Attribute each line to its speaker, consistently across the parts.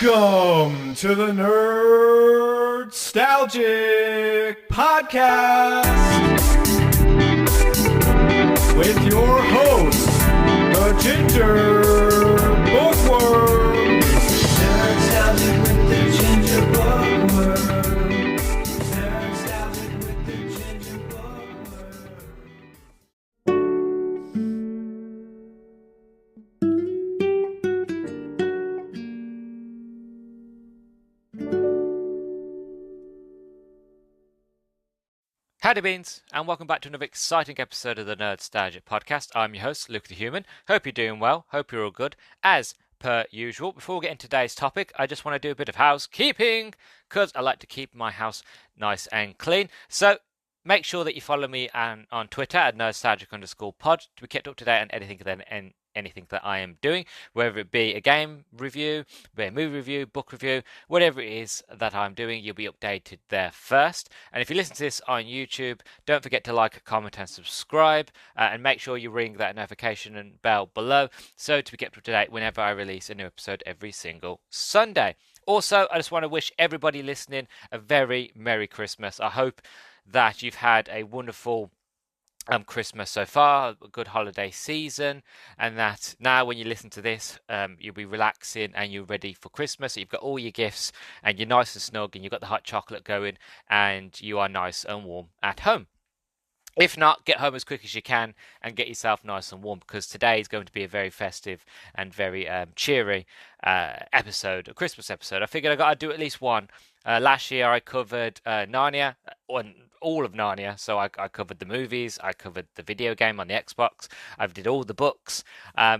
Speaker 1: Welcome to the Nerdstalgic podcast with your host, the Ginger Bookworm. Nerdstalgic with the Ginger Bookworm. Nerdstalgic with the Ginger Bookworm.
Speaker 2: Howdy beans, and welcome back to another exciting episode of the Nerdstalgic podcast. I'm your host, Luke the Human. Hope you're doing well, hope you're all good. As per usual, before we get into today's topic, I just want to do a bit of housekeeping, because I like to keep my house nice and clean. So make sure that you follow me on Twitter at nerdstalgic_pod to be kept up to date on anything that I am doing, whether it be a game review, be a movie review, book review, whatever it is that I'm doing, you'll be updated there first. And if you listen to this on YouTube, don't forget to like, comment, and subscribe, and make sure you ring that notification and bell below, so to be kept up to date whenever I release a new episode every single Sunday. Also, I just want to wish everybody listening a very Merry Christmas. I hope that you've had a wonderful Christmas so far, a good holiday season, and that now when you listen to this, you'll be relaxing and you're ready for Christmas. You've got all your gifts and you're nice and snug and you've got the hot chocolate going and you are nice and warm at home. If not, get home as quick as you can and get yourself nice and warm, because today is going to be a very festive and very cheery episode, a Christmas episode. I figured I got to do at least one. Last year I covered Narnia, all of Narnia, so I covered the movies, I covered the video game on the Xbox, I did all the books.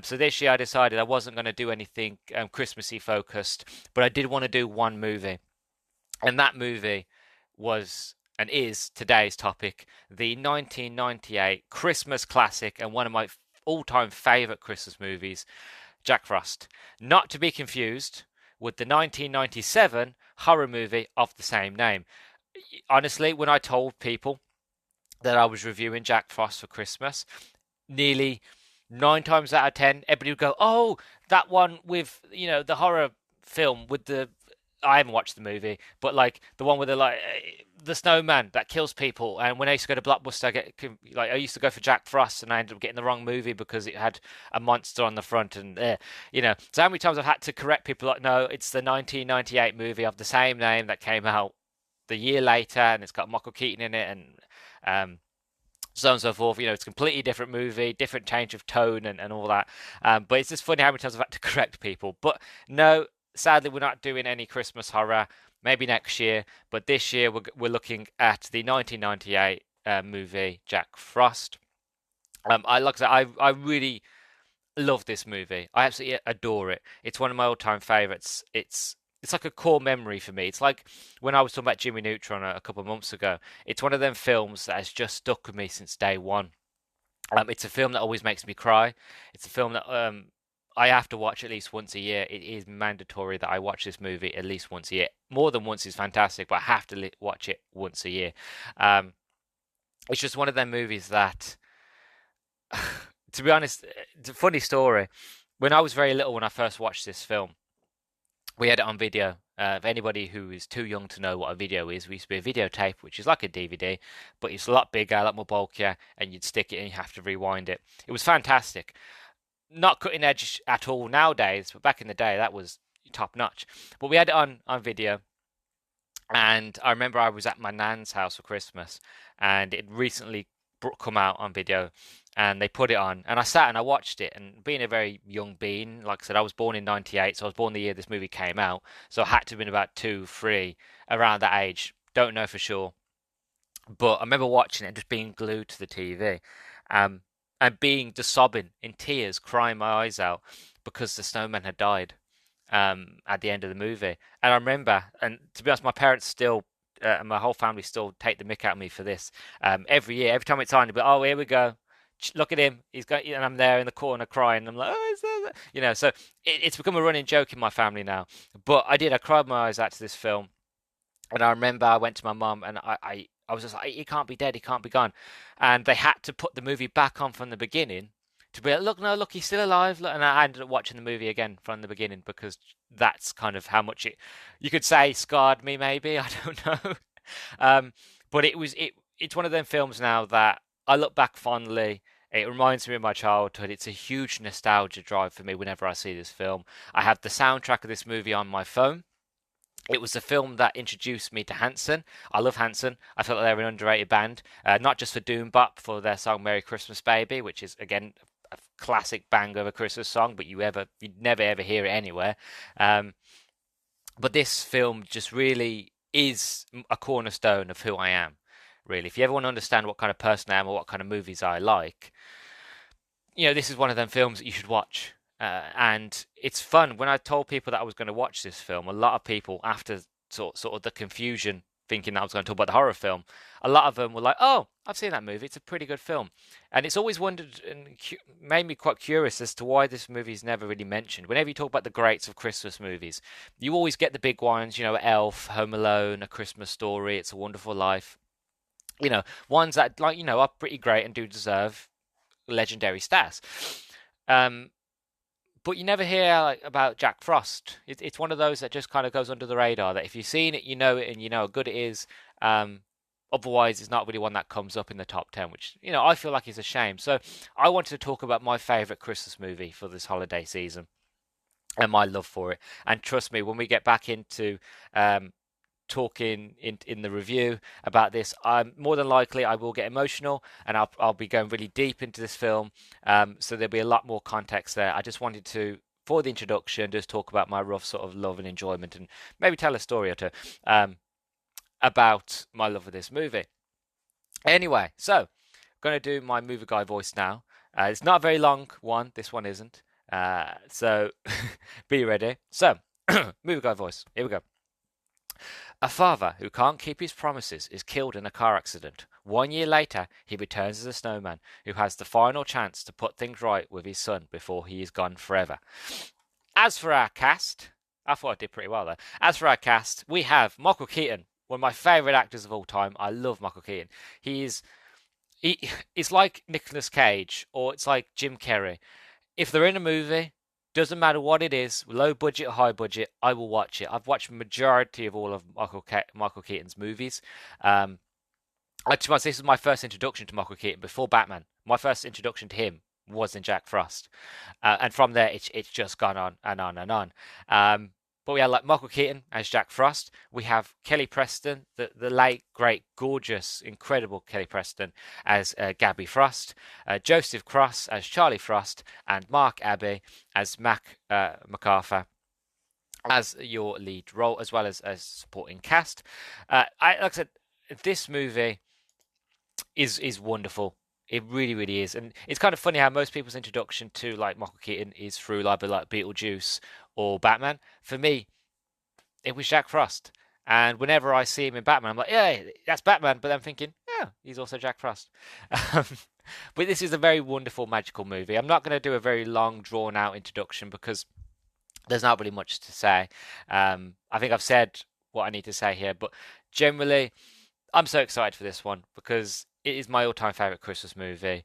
Speaker 2: So this year I decided I wasn't going to do anything Christmassy focused, but I did want to do one movie, and that movie was and is today's topic, the 1998 Christmas classic and one of my all-time favourite Christmas movies, Jack Frost. Not to be confused with the 1997 horror movie of the same name. Honestly, when I told people that I was reviewing Jack Frost for Christmas, nearly 9 times out of 10, everybody would go, "Oh, that one with, the horror film with the..." I haven't watched the movie, but like the one with the snowman that kills people. And when I used to go to Blockbuster, I used to go for Jack Frost, and I ended up getting the wrong movie because it had a monster on the front. And So how many times I've had to correct people? Like, no, it's the 1998 movie of the same name that came out the year later, and it's got Michael Keaton in it, and so on and so forth. It's a completely different movie, different change of tone, and all that. But it's just funny how many times I've had to correct people. But no. Sadly, we're not doing any Christmas horror. Maybe next year, but this year we're looking at the 1998 movie Jack Frost. I really love this movie. I absolutely adore it. It's one of my all-time favorites. It's like a core memory for me. It's like when I was talking about Jimmy Neutron a couple of months ago. It's one of them films that has just stuck with me since day one. It's a film that always makes me cry. It's a film that I have to watch at least once a year. It is mandatory that I watch this movie at least once a year. More than once is fantastic, but I have to watch it once a year. It's just one of them movies that, to be honest, it's a funny story. When I was very little, when I first watched this film, we had it on video. For anybody who is too young to know what a video is, we used to be a videotape, which is like a DVD, but it's a lot bigger, a lot more bulkier, and you'd stick it and you have to rewind it. It was fantastic. Not cutting edge at all nowadays, but back in the day, that was top notch. But we had it on video, and I remember I was at my nan's house for Christmas, and it recently come out on video, and they put it on, and I sat and I watched it. And being a very young being, like I said, I was born in '98, so I was born the year this movie came out, so I had to have been about 2, 3, around that age. Don't know for sure, but I remember watching it and just being glued to the TV. And being just sobbing in tears, crying my eyes out because the snowman had died at the end of the movie. And I remember, and to be honest, my parents still, and my whole family still take the mick out of me for this. Every year, every time it's on, they'll be, "Oh, here we go. Look at him. He's got," and I'm there in the corner crying. And I'm like, "Oh, is that?" So it's become a running joke in my family now. But I cried my eyes out to this film. And I remember I went to my mum and I was just like, "He can't be dead, he can't be gone." And they had to put the movie back on from the beginning to be like, look, no, look, he's still alive. Look. And I ended up watching the movie again from the beginning because that's kind of how much it, you could say, scarred me. Maybe I don't know. But it's one of them films now that I look back fondly. It reminds me of my childhood. It's a huge nostalgia drive for me whenever I see this film. I have the soundtrack of this movie on my phone. It was a film that introduced me to Hanson. I love Hanson. I felt like they were an underrated band, not just for Doom Bop, for their song "Merry Christmas, Baby," which is again a classic bang of a Christmas song, but you'd never ever hear it anywhere. Um, but this film just really is a cornerstone of who I am. Really, if you ever want to understand what kind of person I am or what kind of movies I like, this is one of them films that you should watch. And it's fun. When I told people that I was going to watch this film, a lot of people, after sort of the confusion, thinking that I was going to talk about the horror film, a lot of them were like, "Oh, I've seen that movie. It's a pretty good film." And it's always wondered and made me quite curious as to why this movie is never really mentioned. Whenever you talk about the greats of Christmas movies, you always get the big ones, Elf, Home Alone, A Christmas Story, It's a Wonderful Life. Ones that are pretty great and do deserve legendary status. But you never hear about Jack Frost. It's one of those that just kind of goes under the radar. That if you've seen it, you know it, and you know how good it is. Otherwise, it's not really one that comes up in the top 10, which I feel like is a shame. So I wanted to talk about my favorite Christmas movie for this holiday season and my love for it. And trust me, when we get back into talking in the review about this, I'm more than likely I will get emotional and I'll be going really deep into this film. So there'll be a lot more context there. I just wanted to, for the introduction, just talk about my rough sort of love and enjoyment, and maybe tell a story or two about my love of this movie. Anyway, so I'm going to do my movie guy voice now. It's not a very long one. This one isn't. So be ready. So movie guy voice. Here we go. A father who can't keep his promises is killed in a car accident. 1 year later, he returns as a snowman who has the final chance to put things right with his son before he is gone forever. As for our cast, I thought I did pretty well there. As for our cast, we have Michael Keaton, one of my favourite actors of all time. I love Michael Keaton. It's like Nicolas Cage, or it's like Jim Carrey. If they're in a movie, doesn't matter what it is, low budget or high budget, I will watch it. I've watched the majority of all of Michael Keaton's movies. To be honest, this was my first introduction to Michael Keaton before Batman. My first introduction to him was in Jack Frost. And from there, it's just gone on and on and on. But we have like Michael Keaton as Jack Frost. We have Kelly Preston, the late, great, gorgeous, incredible Kelly Preston as Gabby Frost. Joseph Cross as Charlie Frost. And Mark Abbey as Mac MacArthur as your lead role, as well as supporting cast. Like I said, this movie is wonderful. It really, really is. And it's kind of funny how most people's introduction to like Michael Keaton is through either like Beetlejuice or Batman. For me, it was Jack Frost. And whenever I see him in Batman, I'm like, yeah, that's Batman. But I'm thinking, yeah, he's also Jack Frost. But this is a very wonderful, magical movie. I'm not going to do a very long, drawn-out introduction because there's not really much to say. I think I've said what I need to say here. But generally, I'm so excited for this one because it is my all-time favorite Christmas movie.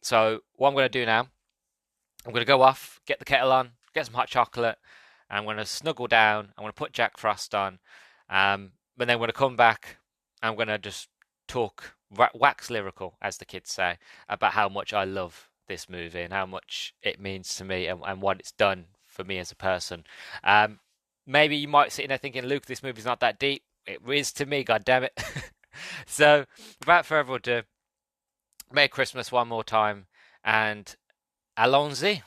Speaker 2: So what I'm going to do now, I'm going to go off, get the kettle on, get some hot chocolate, and I'm going to snuggle down. I'm going to put Jack Frost on, but then I'm going to come back. I'm going to just talk, wax lyrical, as the kids say, about how much I love this movie and how much it means to me and what it's done for me as a person. Maybe you might sit in there thinking, Luke, this movie's not that deep. It is to me, God damn it. So, without further ado, Merry Christmas one more time, and allons-y.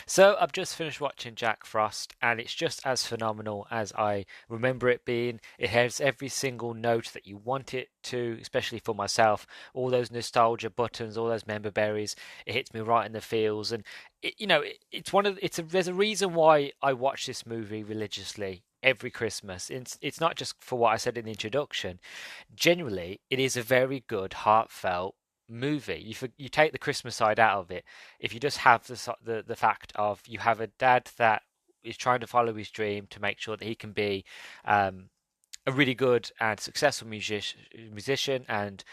Speaker 2: So I've just finished watching Jack Frost, and it's just as phenomenal as I remember it being. It has every single note that you want it to, especially for myself. All those nostalgia buttons, all those member berries. It hits me right in the feels, and there's a reason why I watch this movie religiously every Christmas. It's not just for what I said in the introduction. Genuinely, it is a very good, heartfelt movie. You take the Christmas side out of it. If you just have the fact of you have a dad that is trying to follow his dream to make sure that he can be um, a really good and successful musician and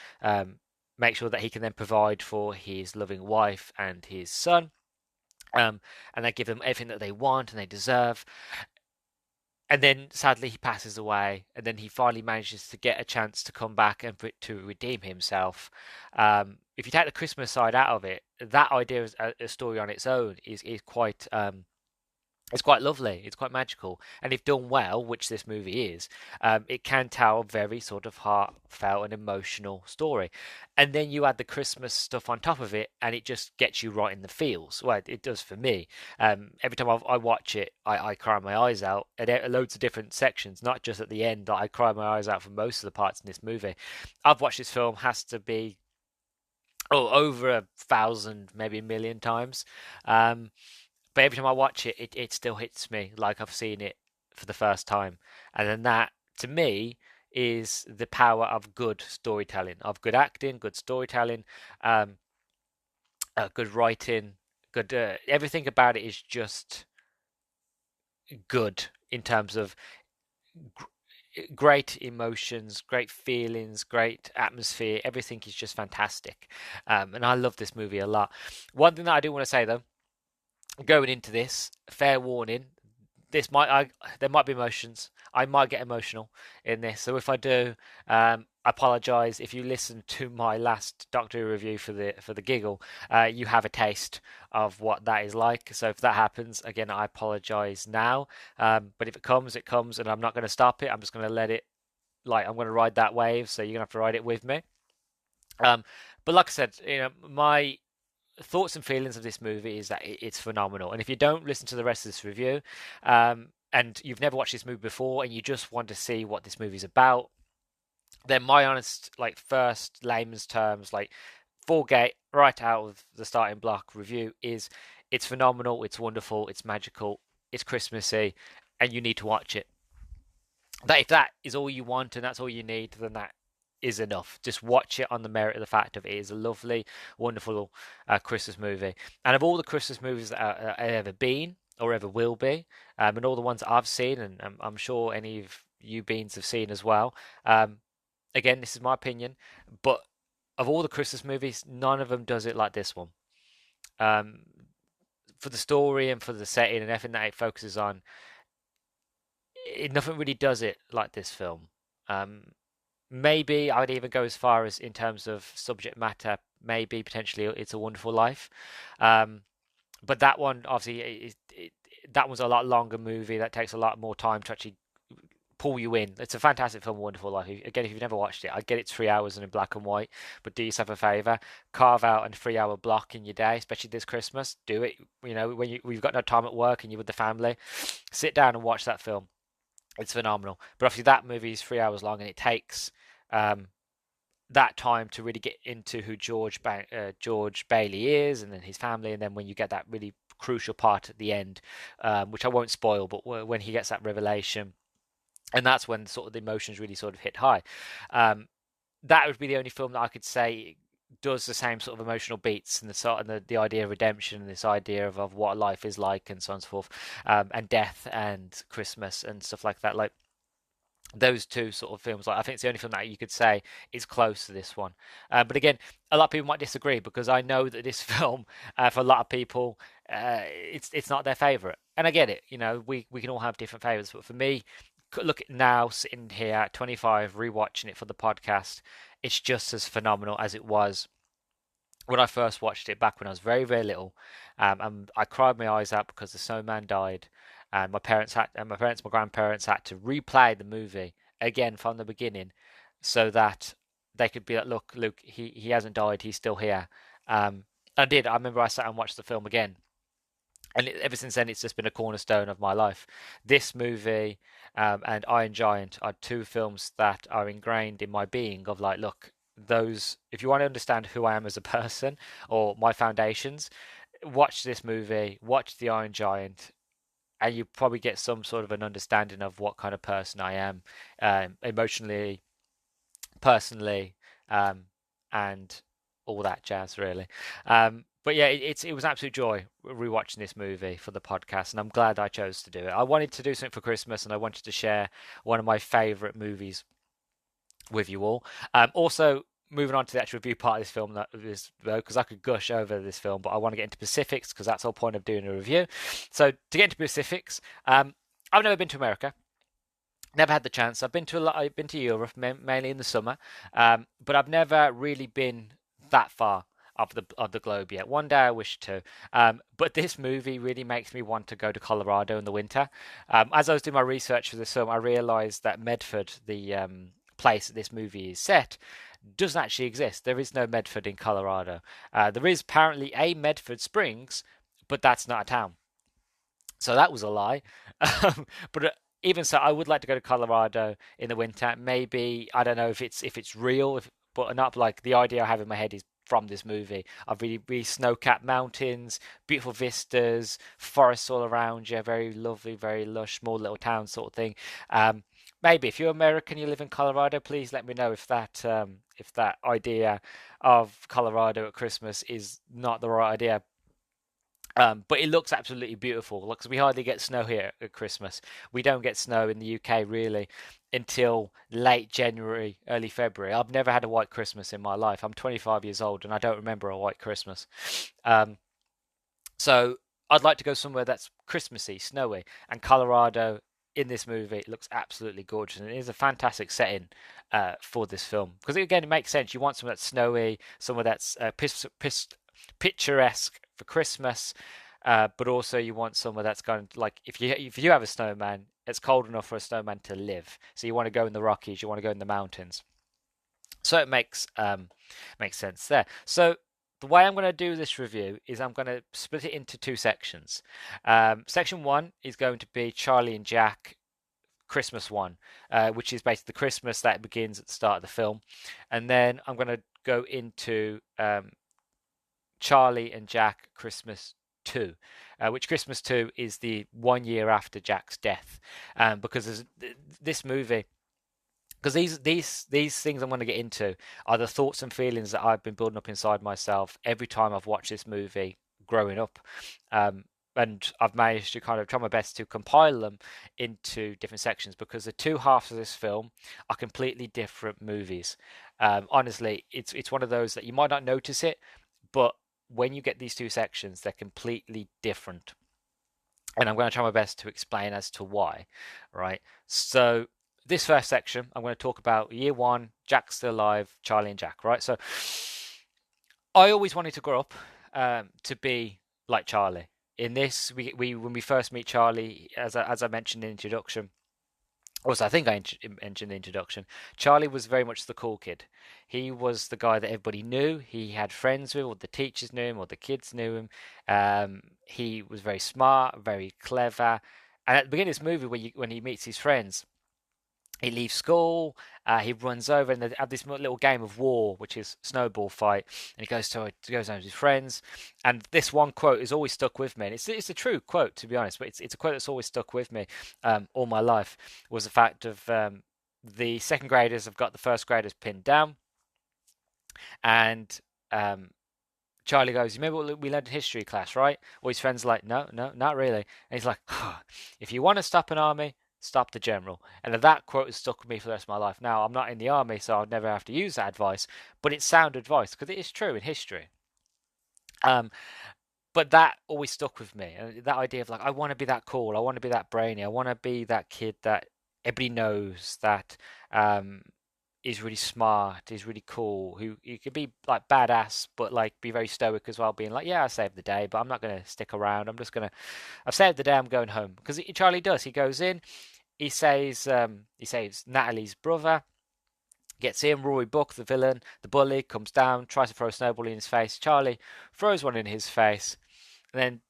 Speaker 2: make sure that he can then provide for his loving wife and his son. And they give them everything that they want and they deserve. And then sadly he passes away, and then he finally manages to get a chance to come back and to redeem himself. If you take the Christmas side out of it, that idea as a story on its own is quite it's quite lovely. It's quite magical, and if done well, which this movie is, it can tell a very sort of heartfelt and emotional story. And then you add the Christmas stuff on top of it, and it just gets you right in the feels. Well, it does for me. Every time I watch it, I cry my eyes out at loads of different sections, not just at the end. I cry my eyes out for most of the parts in this movie. I've watched this film has to be over 1,000, maybe 1,000,000 times. But every time I watch it, it still hits me like I've seen it for the first time. And then that, to me, is the power of good storytelling, of good acting, good storytelling, um, good writing, good everything about it is just good in terms of great emotions, great feelings, great atmosphere. Everything is just fantastic, and I love this movie a lot. One thing that I do want to say though, going into this, fair warning, there might be emotions. I might get emotional in this, so if I do, I apologise. If you listen to my last Doctor Who review for the giggle, you have a taste of what that is like. So if that happens again, I apologise now. But if it comes, it comes, and I'm not going to stop it. I'm just going to let it. Like I'm going to ride that wave, so you're going to have to ride it with me. Um, but like I said, my thoughts and feelings of this movie is that it's phenomenal. And if you don't listen to the rest of this review, and you've never watched this movie before, and you just want to see what this movie's about, then my honest, like first layman's terms, like full gate right out of the starting block review is, it's phenomenal, it's wonderful, it's magical, it's Christmassy, and you need to watch it. That if that is all you want and that's all you need, then that is enough. Just watch it on the merit of the fact of it is a lovely, wonderful Christmas movie. And of all the Christmas movies that have ever been or ever will be, and all the ones that I've seen, and I'm sure any of you beans have seen as well. Again, this is my opinion, but of all the Christmas movies, none of them does it like this one. Um, for the story and for the setting and everything that it focuses on, nothing really does it like this film. Um, Maybe I'd even go as far as in terms of subject matter, maybe potentially It's a Wonderful Life. Um, but that one, obviously, that was a lot longer movie. That takes a lot more time to actually pull you in. It's a fantastic film, Wonderful Life. Again, if you've never watched it, I get it's 3 hours and in black and white, but do yourself a favor, carve out a 3 hour block in your day, especially this Christmas. Do it. When you've got no time at work and you're with the family, sit down and watch that film. It's phenomenal. But obviously, that movie is 3 hours long, and it takes um, that time to really get into who George Bailey is, and then his family, and then when you get that really crucial part at the end, which I won't spoil, but when he gets that revelation, and that's when sort of the emotions really sort of hit high. Um, that would be the only film that I could say does the same sort of emotional beats and the idea of redemption and this idea of what life is like and so on and so forth, and death and Christmas and stuff like that. Like those two sort of films, like I think it's the only film that you could say is close to this one. But again, a lot of people might disagree because I know that this film, for a lot of people, it's not their favorite, and I get it. We can all have different favorites, but for me, look at now sitting here at 25, rewatching it for the podcast, it's just as phenomenal as it was when I first watched it back when I was very, very little. And I cried my eyes out because the snowman died, and my grandparents had to replay the movie again from the beginning, so that they could be like, "Look, Luke, he hasn't died. He's still here." I did. I remember I sat and watched the film again, and ever since then, it's just been a cornerstone of my life. This movie and Iron Giant are two films that are ingrained in my being. Of like, look, those. If you want to understand who I am as a person or my foundations, watch this movie, watch The Iron Giant, and you probably get some sort of an understanding of what kind of person I am, emotionally, personally, and all that jazz, really. But yeah, it was an absolute joy rewatching this movie for the podcast, and I'm glad I chose to do it. I wanted to do something for Christmas, and I wanted to share one of my favorite movies with you all. Also, moving on to the actual review part of this film, because I could gush over this film, but I want to get into specifics because that's the whole point of doing a review. So to get into specifics, I've never been to America. Never had the chance. I've been to a lot. I've been to Europe mainly in the summer, but I've never really been that far of the globe yet. One day I wish to. But this movie really makes me want to go to Colorado in the winter. As I was doing my research for this film, I realised that Medford, the place that this movie is set, doesn't actually exist. There is no Medford in Colorado. There is apparently a Medford Springs, but that's not a town. So that was a lie. But even so, I would like to go to Colorado in the winter. Maybe I don't know if it's real, but not like the idea I have in my head is from this movie of really snow-capped mountains, beautiful vistas, forests all around you, very lovely, very lush, small little town sort of thing. Maybe if you're American, you live in Colorado, please let me know if that idea of Colorado at Christmas is not the right idea. But it looks absolutely beautiful. Because we hardly get snow here at Christmas. We don't get snow in the UK really until late January, early February. I've never had a white Christmas in my life. I'm 25 years old and I don't remember a white Christmas. Um, so I'd like to go somewhere that's Christmassy, snowy, and Colorado in this movie it looks absolutely gorgeous, and it is a fantastic setting for this film because again it makes sense. You want somewhere that's snowy, somewhere that's picturesque for Christmas, but also you want somewhere that's going to, like if you have a snowman, it's cold enough for a snowman to live. So you want to go in the Rockies, you want to go in the mountains. So it makes sense there. So the way I'm going to do this review is I'm going to split it into two sections. Section one is going to be Charlie and Jack Christmas one, which is basically the Christmas that begins at the start of the film, and then I'm going to go into Charlie and Jack Christmas 2, which Christmas 2 is the 1 year after Jack's death. Because this movie, because these things I'm going to get into are the thoughts and feelings that I've been building up inside myself every time I've watched this movie growing up. And I've managed to kind of try my best to compile them into different sections because the two halves of this film are completely different movies. Honestly, it's one of those that you might not notice it, but when you get these two sections, they're completely different. And I'm going to try my best to explain as to why, right? So this first section, I'm going to talk about year one, Jack's still alive, Charlie and Jack, right? So I always wanted to grow up to be like Charlie. In this, we when we first meet Charlie, as I mentioned in the introduction, also I think I mentioned the introduction, Charlie was very much the cool kid. He was the guy that everybody knew. He had friends with, or the teachers knew him, or the kids knew him. He was very smart, very clever. And at the beginning of this movie, when he meets his friends, he leaves school, he runs over, and they have this little game of war, which is snowball fight. And he goes home with his friends. And this one quote has always stuck with me. And it's a true quote, to be honest, but it's a quote that's always stuck with me all my life. Was the fact of the second graders have got the first graders pinned down, and Charlie goes, "You remember what we learned in history class, right?" All his friends are like, "No, no, not really." And he's like, "If you want to stop an army, stop the general." And that quote has stuck with me for the rest of my life. Now, I'm not in the army, so I'd never have to use that advice, but it's sound advice because it is true in history. Um, but that always stuck with me. And that idea of like, I want to be that cool, I want to be that brainy, I want to be that kid that everybody knows that is really smart, is really cool, who you could be like badass, but like be very stoic as well, being like, yeah, I saved the day, but I'm not gonna stick around. I've saved the day. I'm going home because Charlie does. He goes in, he saves Natalie's brother, gets in. Rory Buck, the villain, the bully, comes down, tries to throw a snowball in his face. Charlie throws one in his face, and then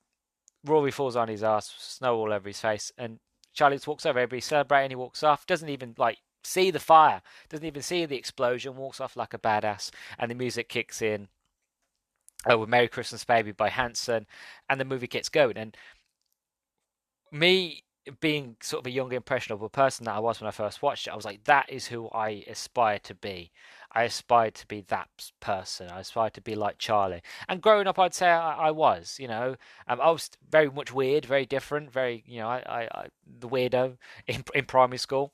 Speaker 2: Rory falls on his ass, snow all over his face, and Charlie just walks over. Everybody's celebrating. He walks off. Doesn't even like see the fire. Doesn't even see the explosion. Walks off like a badass. And the music kicks in. Oh, with "Merry Christmas, Baby" by Hanson, and the movie gets going. And me being sort of a young impressionable person that I was when I first watched it, I was like, that is who I aspire to be. I aspired to be that person. I aspired to be like Charlie. And growing up, I'd say I was. I was very much weird, very different, very I the weirdo in primary school.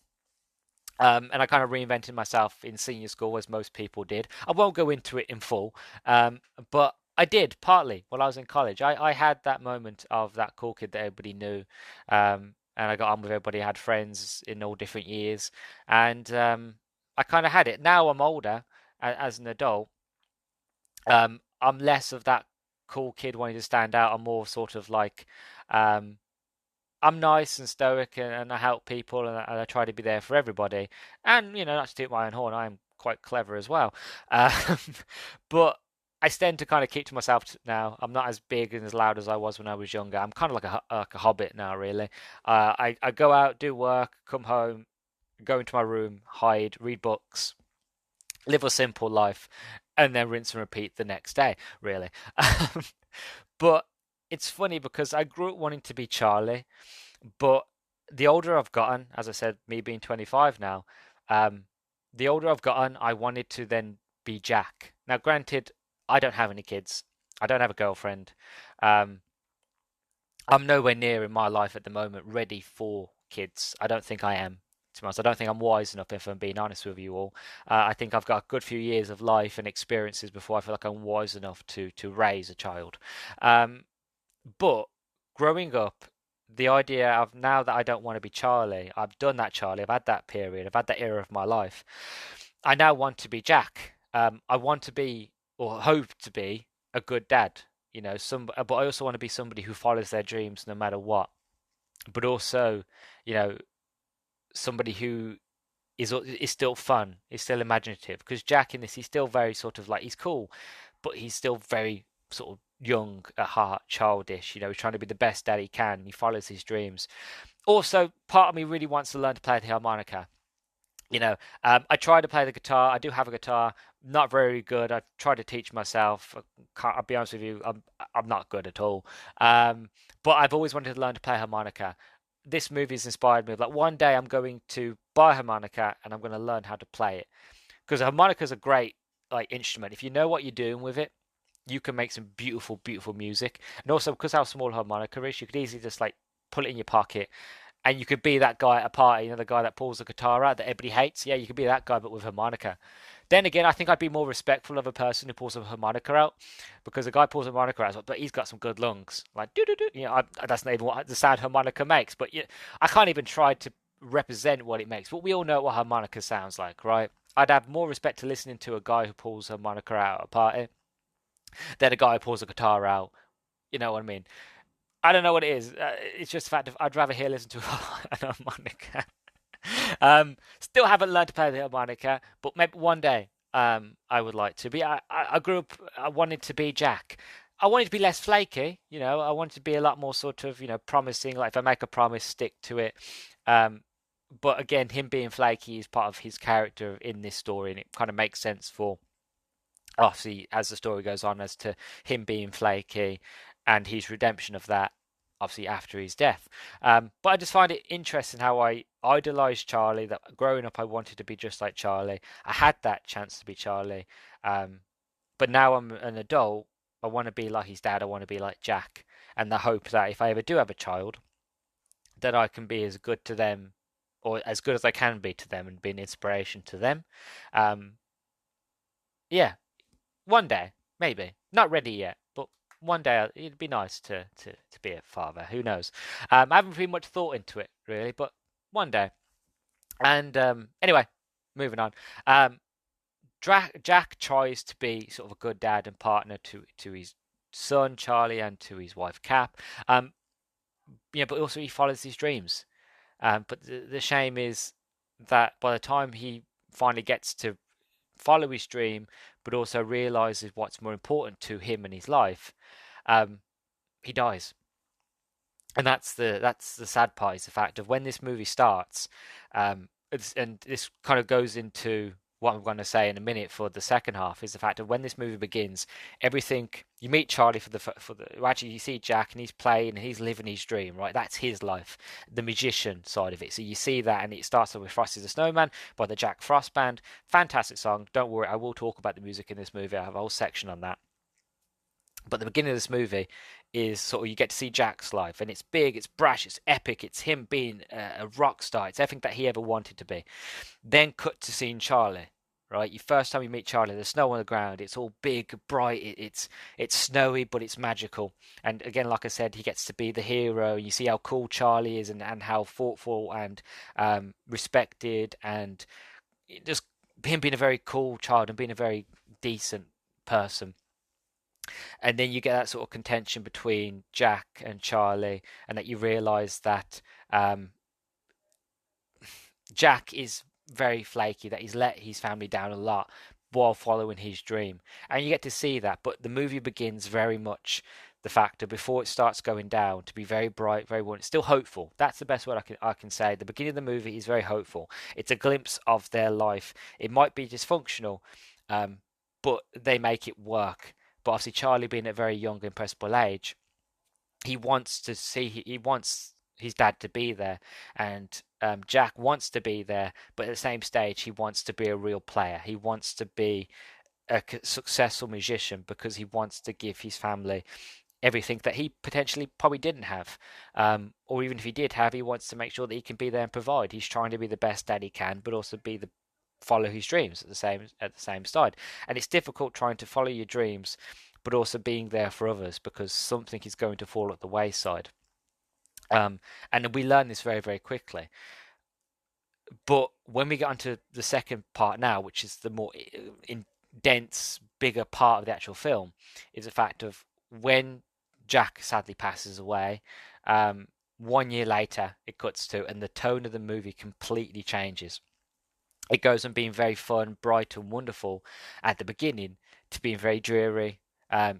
Speaker 2: And I kind of reinvented myself in senior school, as most people did. I won't go into it in full, but I did partly while I was in college. I had that moment of that cool kid that everybody knew, and I got on with everybody. I had friends in all different years, and I kind of had it. Now I'm older, as an adult. I'm less of that cool kid wanting to stand out. I'm more sort of like, um, I'm nice and stoic, and I help people, and I try to be there for everybody. And not to toot my own horn, I am quite clever as well. Um, but I tend to kind of keep to myself now. I'm not as big and as loud as I was when I was younger. I'm kind of like a hobbit now, really. I go out, do work, come home, go into my room, hide, read books, live a simple life, and then rinse and repeat the next day, really. But it's funny because I grew up wanting to be Charlie, but the older I've gotten, as I said, me being 25 now, um, the older I've gotten, I wanted to then be Jack. Now, granted, I don't have any kids. I don't have a girlfriend. Um, I'm nowhere near in my life at the moment ready for kids. I don't think I am. To be honest, I don't think I'm wise enough, if I'm being honest with you all. I think I've got a good few years of life and experiences before I feel like I'm wise enough to raise a child. Um, but growing up, the idea of now that I don't want to be Charlie, I've done that Charlie, I've had that period, I've had that era of my life. I now want to be Jack. I want to be, or hope to be, a good dad. But I also want to be somebody who follows their dreams no matter what. But also, you know, somebody who is still fun, is still imaginative. Because Jack in this, he's still very sort of like he's cool, but he's still very sort of young at heart, childish. He's trying to be the best dad he can. He follows his dreams. Also, part of me really wants to learn to play the harmonica. I try to play the guitar. I do have a guitar, not very good. I've tried to teach myself. I'll be honest with you, I'm not good at all. Um, but I've always wanted to learn to play harmonica. This movie has inspired me. Like one day, I'm going to buy a harmonica and I'm going to learn how to play it because a harmonica is a great like instrument. If you know what you're doing with it, you can make some beautiful, beautiful music. And also, because how small a harmonica is, you could easily just like put it in your pocket and you could be that guy at a party, the guy that pulls the guitar out that everybody hates. Yeah, you could be that guy, but with harmonica. Then again, I think I'd be more respectful of a person who pulls a harmonica out, because a guy pulls a harmonica out, but he's got some good lungs. Like, do do do. That's not even what the sound harmonica makes. But I can't even try to represent what it makes. But we all know what harmonica sounds like, right? I'd have more respect to listening to a guy who pulls a harmonica out at a party than a guy who pulls a guitar out. You know what I mean? I don't know what it is. It's just the fact of I'd rather hear listen to an harmonica. Still haven't learned to play the harmonica, but maybe one day I would like to be. I grew up. I wanted to be Jack. I wanted to be less flaky. I wanted to be a lot more sort of promising. Like if I make a promise, stick to it. Um, but again, him being flaky is part of his character in this story, and it kind of makes sense for obviously as the story goes on as to him being flaky and his redemption of that obviously after his death. But I just find it interesting how I idolized Charlie, that growing up I wanted to be just like Charlie. I had that chance to be Charlie. um, but now I'm an adult, I want to be like his dad. I want to be like Jack, and the hope that if I ever do have a child, that I can be as good to them, or as good as I can be to them, and be an inspiration to them. um, yeah, one day, maybe. Not ready yet, but one day it'd be nice to be a father. Who knows? I haven't put much thought into it, really, but one day. And anyway, moving on. Um, Jack tries to be sort of a good dad and partner to his son, Charlie, and to his wife, Cap. Um, but also he follows his dreams. But the shame is that by the time he finally gets to follow his dream, but also realizes what's more important to him and his life, um, he dies. And that's the sad part, is the fact of when this movie starts, and this kind of goes into what I'm going to say in a minute for the second half is the fact that when this movie begins, everything you meet Charlie actually you see Jack and he's playing and he's living his dream, right? That's his life, the magician side of it. So you see that, and it starts off with Frosty the Snowman by the Jack Frost Band. Fantastic song. Don't worry, I will talk about the music in this movie. I have a whole section on that. But the beginning of this movie is sort of you get to see Jack's life, and it's big, it's brash, it's epic, it's him being a rock star, it's everything that he ever wanted to be. Then cut to seeing Charlie, right? You first time you meet Charlie, there's snow on the ground, it's all big, bright, it's snowy, but it's magical. And again, like I said, he gets to be the hero. You see how cool Charlie is, and how thoughtful and respected, and just him being a very cool child and being a very decent person. And then you get that sort of contention between Jack and Charlie, and that you realise that Jack is very flaky, that he's let his family down a lot while following his dream. And you get to see that, but the movie begins very much the factor before it starts going down to be very bright, very warm. It's still hopeful. That's the best word I can say. The beginning of the movie is very hopeful. It's a glimpse of their life. It might be dysfunctional, but they make it work. But obviously, Charlie being at a very young, impressionable age, he wants his dad to be there, and Jack wants to be there, but at the same stage, he wants to be a real player. He wants to be a successful magician because he wants to give his family everything that he potentially probably didn't have, or even if he did have, he wants to make sure that he can be there and provide. He's trying to be the best dad he can, but also follow his dreams at the same side. And it's difficult trying to follow your dreams, but also being there for others because something is going to fall at the wayside. And we learn this very, very quickly. But when we get onto the second part now, which is the more dense, bigger part of the actual film, is the fact of when Jack sadly passes away. 1 year later, it cuts to, and the tone of the movie completely changes. It goes from being very fun, bright, and wonderful at the beginning to being very dreary.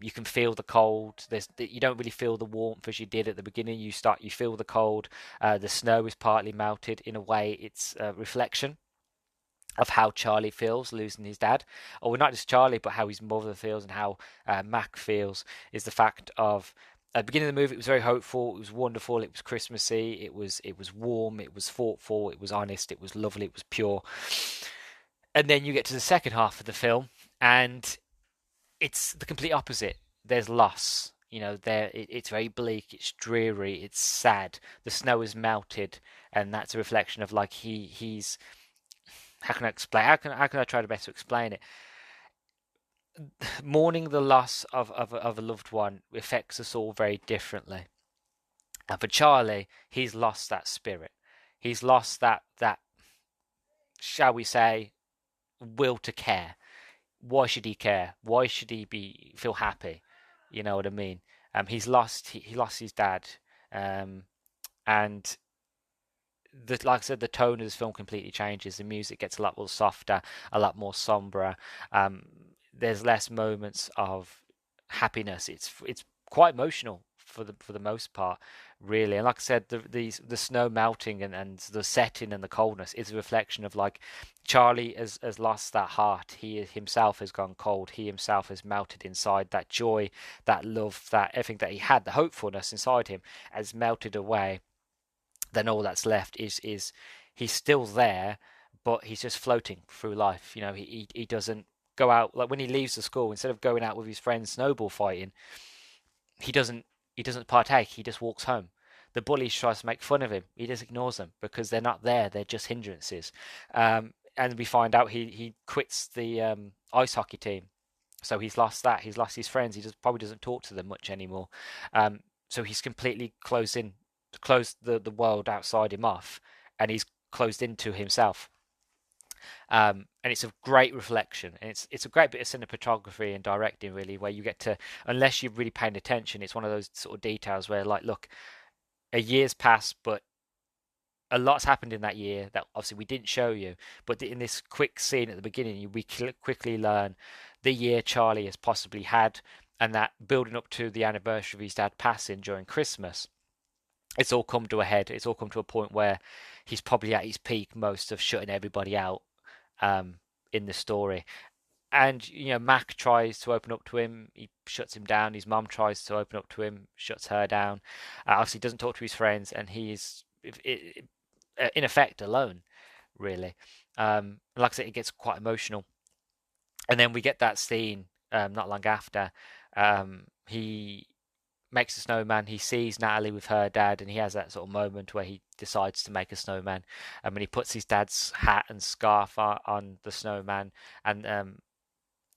Speaker 2: You can feel the cold. You don't really feel the warmth as you did at the beginning. You feel the cold. The snow is partly melted. In a way, it's a reflection of how Charlie feels losing his dad, or not just Charlie, but how his mother feels and how Mac feels. Is the fact of at the beginning of the movie, it was very hopeful. It was wonderful. It was Christmassy. It was warm. It was thoughtful. It was honest. It was lovely. It was pure. And then you get to the second half of the film, and it's the complete opposite. There's loss. It's very bleak. It's dreary. It's sad. The snow is melted, and that's a reflection of like he's. How can I explain? How can I try to best to explain it? Mourning the loss of a loved one affects us all very differently. And for Charlie, he's lost that spirit. He's lost that shall we say, will to care. Why should he care? Why should he feel happy? You know what I mean? He lost his dad, and like I said, the tone of this film completely changes. The music gets a lot more softer, a lot more somber. There's less moments of happiness. It's quite emotional for the most part, really. And like I said, the snow melting and the setting and the coldness is a reflection of like Charlie has lost that heart. He himself has gone cold. He himself has melted inside. That joy, that love, that everything that he had, the hopefulness inside him has melted away. Then all that's left is he's still there, but he's just floating through life. He doesn't go out, like when he leaves the school, instead of going out with his friends snowball fighting, he doesn't partake. He just walks home. The bullies try to make fun of him. He just ignores them because they're not there. They're just hindrances. And we find out he quits the ice hockey team, so he's lost that. He's lost his friends. He probably doesn't talk to them much anymore. So he's completely closed the world outside him off, and he's closed into himself. And it's a great reflection, and it's a great bit of cinematography and directing, really, where you get to, unless you're really paying attention, it's one of those sort of details where, like, look, a year's passed, but a lot's happened in that year that obviously we didn't show you. But in this quick scene at the beginning, we quickly learn the year Charlie has possibly had, and that building up to the anniversary of his dad passing during Christmas. It's all come to a head. It's all come to a point where he's probably at his peak most of shutting everybody out. in the story. And Mac tries to open up to him, he shuts him down. His mum tries to open up to him, shuts her down. Obviously doesn't talk to his friends, and he's in effect alone, really. Like I said, it gets quite emotional. And then we get that scene not long after. He makes a snowman. He sees Natalie with her dad, and he has that sort of moment where he decides to make a snowman. And he puts his dad's hat and scarf on the snowman. And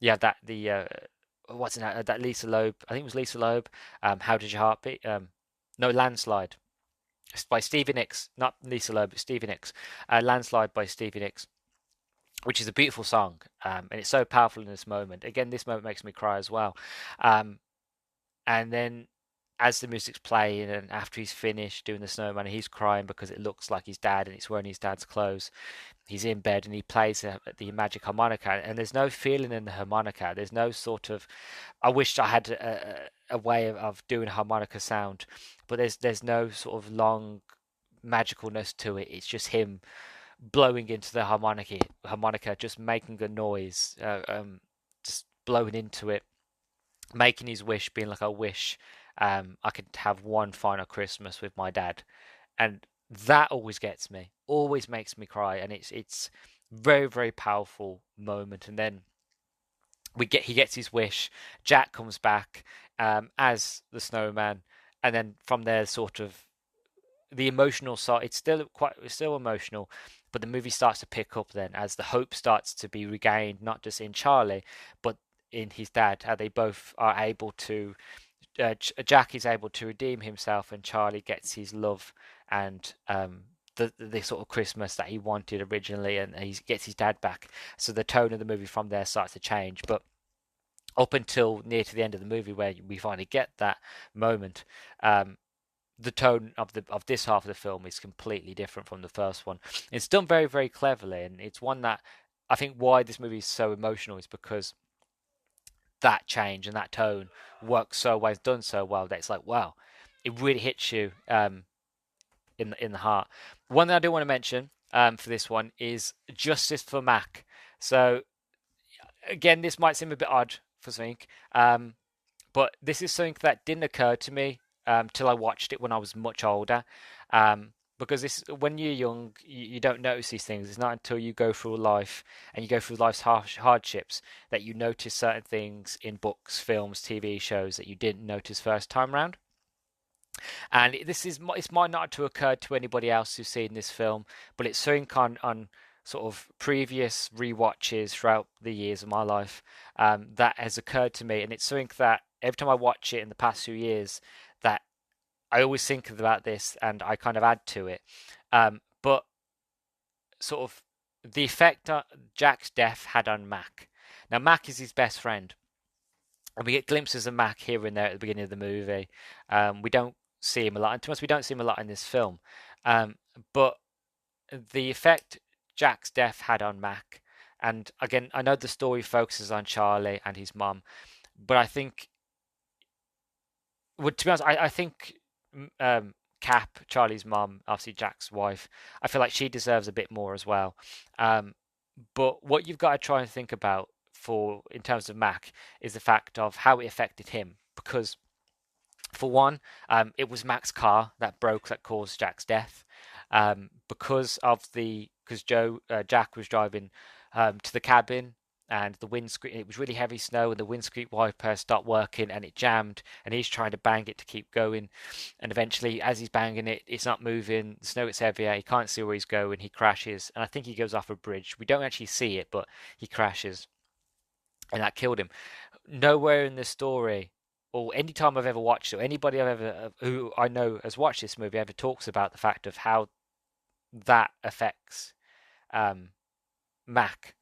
Speaker 2: yeah, that the what's it that Lisa Loeb? I think it was Lisa Loeb. How did your heart beat? No, Landslide. It's by Stevie Nicks, not Lisa Loeb, but Stevie Nicks. Landslide by Stevie Nicks, which is a beautiful song, and it's so powerful in this moment. Again, this moment makes me cry as well. Um, and then as the music's playing, and after he's finished doing the snowman, he's crying because it looks like his dad, and it's wearing his dad's clothes. He's in bed and he plays the magic harmonica, and there's no feeling in the harmonica. There's no sort of. I wish I had a way of doing a harmonica sound, but there's no sort of long magicalness to it. It's just him blowing into the harmonica, just making a noise, just blowing into it, making his wish, being like, I wish I could have one final Christmas with my dad. And that always gets me, always makes me cry, and it's very, very powerful moment. And then he gets his wish. Jack comes back as the snowman, and then from there, sort of the emotional side. It's still emotional, but the movie starts to pick up then as the hope starts to be regained, not just in Charlie, but in his dad. How they both are able to. Jack is able to redeem himself, and Charlie gets his love and the sort of Christmas that he wanted originally, and he gets his dad back. So the tone of the movie from there starts to change. But up until near to the end of the movie, where we finally get that moment, the tone of this half of the film is completely different from the first one. It's done very, very cleverly, and it's one that I think why this movie is so emotional is because that change and that tone works so well, it's done so well that it's like, wow, it really hits you in the heart. One thing I do want to mention for this one is Justice for Mac. So again, this might seem a bit odd for something, but this is something that didn't occur to me till I watched it when I was much older. Because when you're young, you don't notice these things. It's not until you go through life and you go through life's hardships that you notice certain things in books, films, TV shows that you didn't notice first time round. And it's might not to occur to anybody else who's seen this film, but it's something on sort of previous rewatches throughout the years of my life that has occurred to me, and it's something that every time I watch it in the past few years, that I always think about this and I kind of add to it. But sort of the effect Jack's death had on Mac. Now, Mac is his best friend, and we get glimpses of Mac here and there at the beginning of the movie. We don't see him a lot, and to us, we don't see him a lot in this film. But the effect Jack's death had on Mac, and again, I know the story focuses on Charlie and his mum, but I think, well, to be honest, I think Cap, Charlie's mum, obviously Jack's wife, I feel like she deserves a bit more as well. But what you've got to try and think about for in terms of Mac is the fact of how it affected him, because for one, it was Mac's car that broke that caused Jack's death. Because Jack was driving to the cabin, and the windscreen, it was really heavy snow, and the windscreen wiper stopped working and it jammed, and he's trying to bang it to keep going, and eventually as he's banging it, it's not moving, the snow gets heavier, he can't see where he's going, he crashes, and I think he goes off a bridge. We don't actually see it, but he crashes, and that killed him. Nowhere in the story, or any time I've ever watched it, or anybody I've ever who I know has watched this movie ever talks about the fact of how that affects Mac.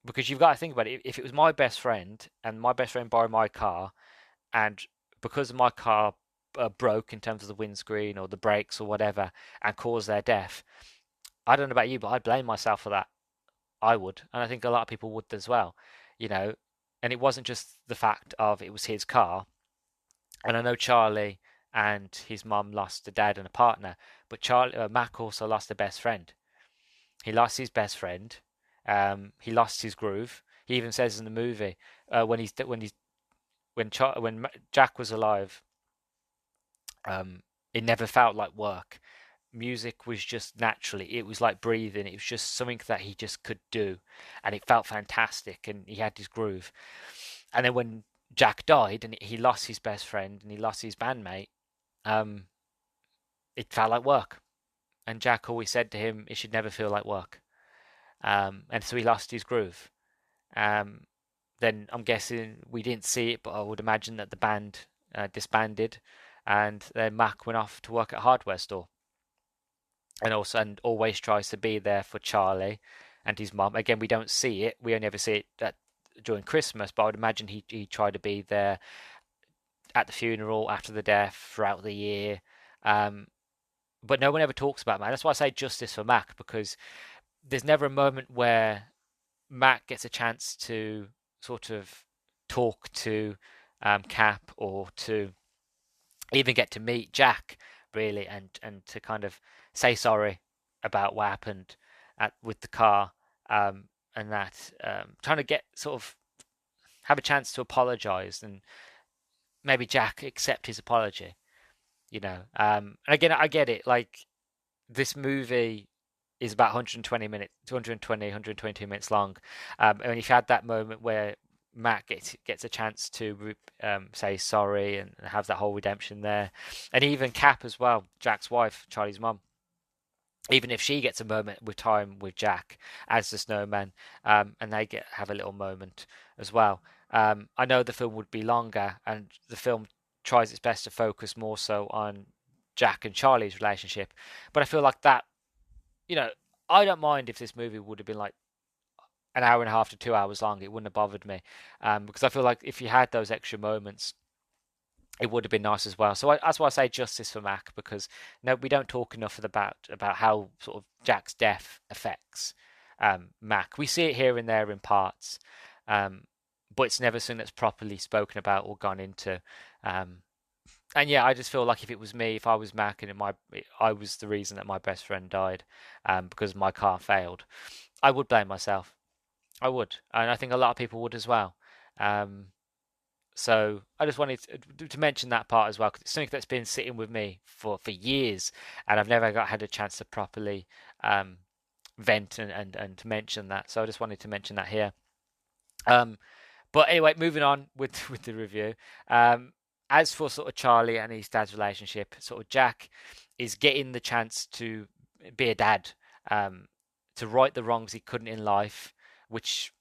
Speaker 2: Because you've got to think about it. If it was my best friend and my best friend borrowed my car, and because my car broke in terms of the windscreen or the brakes or whatever and caused their death, I don't know about you, but I'd blame myself for that. I would, and I think a lot of people would as well. You know, and it wasn't just the fact of it was his car. And I know Charlie and his mum lost a dad and a partner, but Mac also lost a best friend. He lost his best friend, He lost his groove. He even says in the movie when Jack was alive, it never felt like work. Music was just naturally, it was like breathing. It was just something that he just could do, and it felt fantastic, and he had his groove. And then when Jack died and he lost his best friend and he lost his bandmate, um, it felt like work. And Jack always said to him, it should never feel like work. And so he lost his groove. Um, then I'm guessing we didn't see it, but I would imagine that the band disbanded, and then Mac went off to work at a hardware store, and always tries to be there for Charlie and his mum. Again, we don't see it; we only ever see it during Christmas. But I would imagine he tried to be there at the funeral, after the death, throughout the year. Um, but no one ever talks about Mac. That's why I say justice for Mac, because there's never a moment where Mac gets a chance to sort of talk to Cap, or to even get to meet Jack, really, and to kind of say sorry about what happened with the car, and that trying to get sort of have a chance to apologize, and maybe Jack accept his apology, and again, I get it. Like, this movie is about 120 minutes, 220, 122 minutes long. And if you had that moment where Matt gets a chance to say sorry and have that whole redemption there, and even Cap as well, Jack's wife, Charlie's mum, even if she gets a moment with time with Jack as the snowman, and they have a little moment as well. I know the film would be longer, and the film tries its best to focus more so on Jack and Charlie's relationship, but I feel like that, I don't mind if this movie would have been like an hour and a half to 2 hours long. It wouldn't have bothered me, because I feel like if you had those extra moments, it would have been nice as well. So that's why I say justice for Mac, because no, we don't talk enough about how sort of Jack's death affects Mac. We see it here and there in parts, but it's never something that's properly spoken about or gone into. And yeah, I just feel like if it was me, if I was Mac, and I was the reason that my best friend died, because my car failed, I would blame myself. I would, and I think a lot of people would as well. So I just wanted to mention that part as well, because it's something that's been sitting with me for years, and I've never had a chance to properly vent and to mention that. So I just wanted to mention that here. But anyway, moving on with the review. As for sort of Charlie and his dad's relationship, sort of Jack is getting the chance to be a dad, to right the wrongs he couldn't in life, which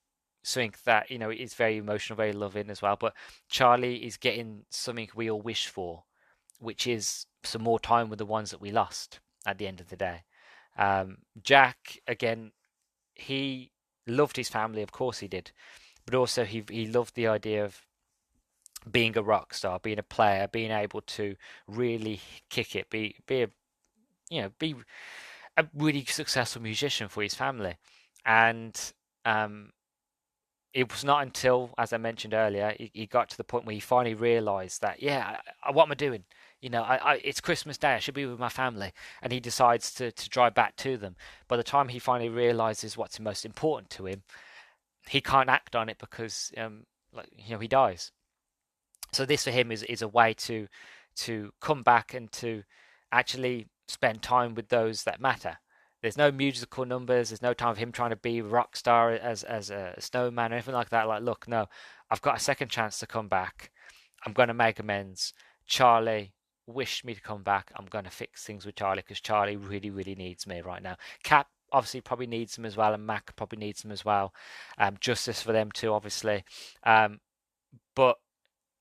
Speaker 2: something that is very emotional, very loving as well. But Charlie is getting something we all wish for, which is some more time with the ones that we lost at the end of the day. Jack, again, he loved his family, of course he did, but also he loved the idea of being a rock star, being a player, being able to really kick it, be a really successful musician for his family. And it was not until, as I mentioned earlier, he got to the point where he finally realized that, yeah, what am I doing? It's Christmas Day, I should be with my family. And he decides to drive back to them. By the time he finally realizes what's most important to him, he can't act on it, because he dies. So this for him is a way to come back and to actually spend time with those that matter. There's no musical numbers. There's no time of him trying to be a rock star as a snowman or anything like that. Like, look, no, I've got a second chance to come back. I'm going to make amends. Charlie wished me to come back. I'm going to fix things with Charlie, because Charlie really, really needs me right now. Cap obviously probably needs him as well, and Mac probably needs him as well. Justice for them too, obviously. But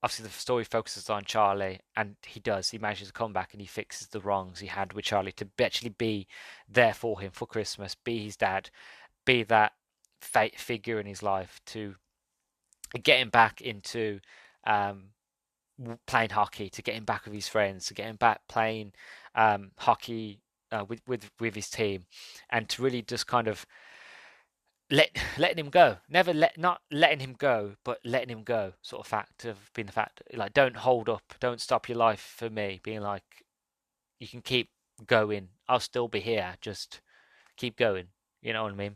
Speaker 2: obviously the story focuses on Charlie, and he manages to come back and he fixes the wrongs he had with Charlie, to actually be there for him for Christmas, be his dad, be that figure in his life, to get him back into playing hockey, to get him back with his friends, to get him back playing hockey with his team, and to really just kind of letting him go, not letting him go, but letting him go, sort of fact of being the fact, like, don't hold up, don't stop your life for me, being like, you can keep going, I'll still be here, just keep going, you know what I mean?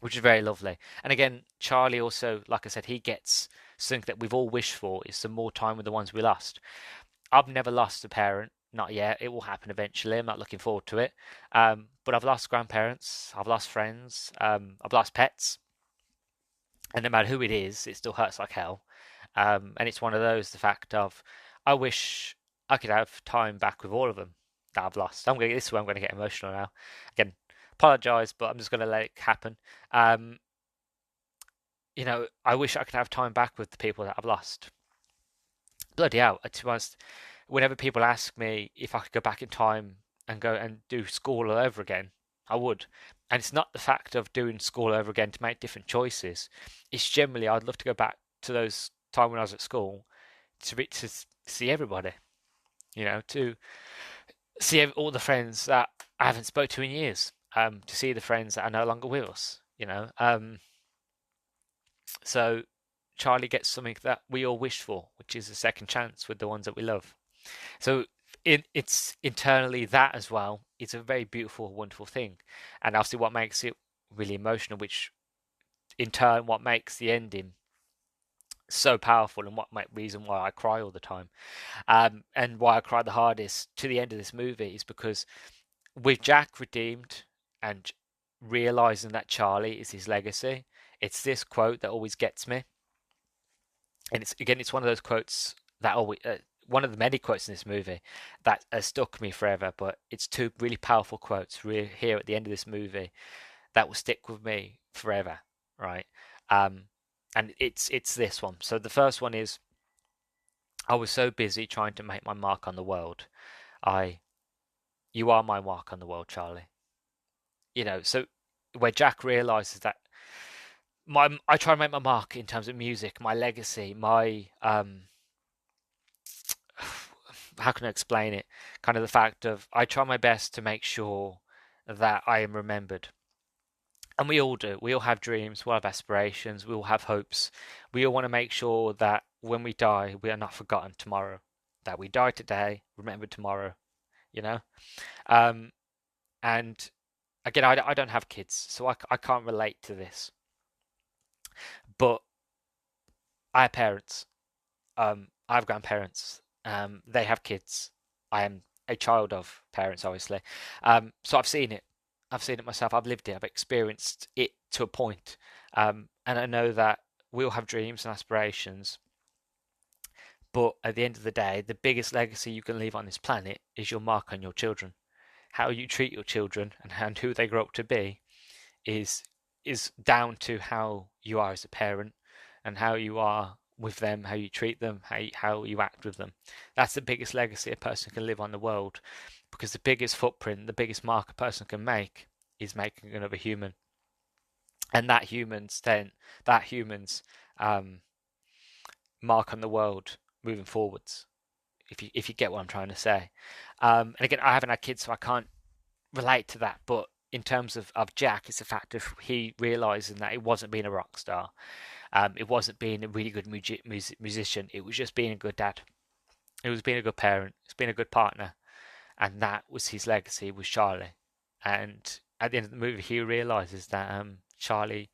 Speaker 2: which is very lovely. And again, Charlie also, like I said, he gets something that we've all wished for, is some more time with the ones we lost. I've never lost a parent, not yet. It will happen eventually. I'm not looking forward to it. But I've lost grandparents, I've lost friends, I've lost pets, and no matter who it is, it still hurts like hell. And it's one of those, the fact of, I wish I could have time back with all of them that I've lost. This is where I'm going to get emotional now. Again, apologise, but I'm just going to let it happen. Um, I wish I could have time back with the people that I've lost. Bloody hell! To be honest, whenever people ask me if I could go back in time and go and do school all over again, I would. And it's not the fact of doing school over again to make different choices. It's generally I'd love to go back to those time when I was at school to see everybody. To see all the friends that I haven't spoke to in years. To see the friends that are no longer with us. So Charlie gets something that we all wish for, which is a second chance with the ones that we love. So it's internally that as well. It's a very beautiful, wonderful thing, and obviously what makes it really emotional, which in turn what makes the ending so powerful, and reason why I cry all the time, and why I cry the hardest to the end of this movie is because with Jack redeemed and realizing that Charlie is his legacy, it's this quote that always gets me. And it's one of those quotes that always, one of the many quotes in this movie that has stuck me forever. But it's two really powerful quotes here at the end of this movie that will stick with me forever, right? And it's this one. So the first one is, I was so busy trying to make my mark on the world. You are my mark on the world, Charlie. So where Jack realizes that I try to make my mark in terms of music, my legacy, my how can I explain it? Kind of the fact of, I try my best to make sure that I am remembered. And we all do. We all have dreams, we all have aspirations, we all have hopes. We all want to make sure that when we die, we are not forgotten tomorrow. That we die today, remembered tomorrow, you know? Um, and again, I don't have kids, so I can't relate to this. But I have parents. I have grandparents. They have kids. I am a child of parents, obviously. So I've seen it. I've seen it myself. I've lived it. I've experienced it to a point. And I know that we all have dreams and aspirations. But at the end of the day, the biggest legacy you can leave on this planet is your mark on your children. How you treat your children and who they grow up to be is down to how you are as a parent and how you are with them, how you treat them, how you act with them. That's the biggest legacy a person can live on the world, because the biggest footprint, the biggest mark a person can make is making another human, and that human's mark on the world moving forwards. If you get what I'm trying to say, and again, I haven't had kids, so I can't relate to that, but in terms of Jack, it's the fact of he realizing that it wasn't being a rock star, it wasn't being a really good musician, it was just being a good dad, it was being a good parent, it's being a good partner, and that was his legacy, was Charlie. And at the end of the movie, he realizes that Charlie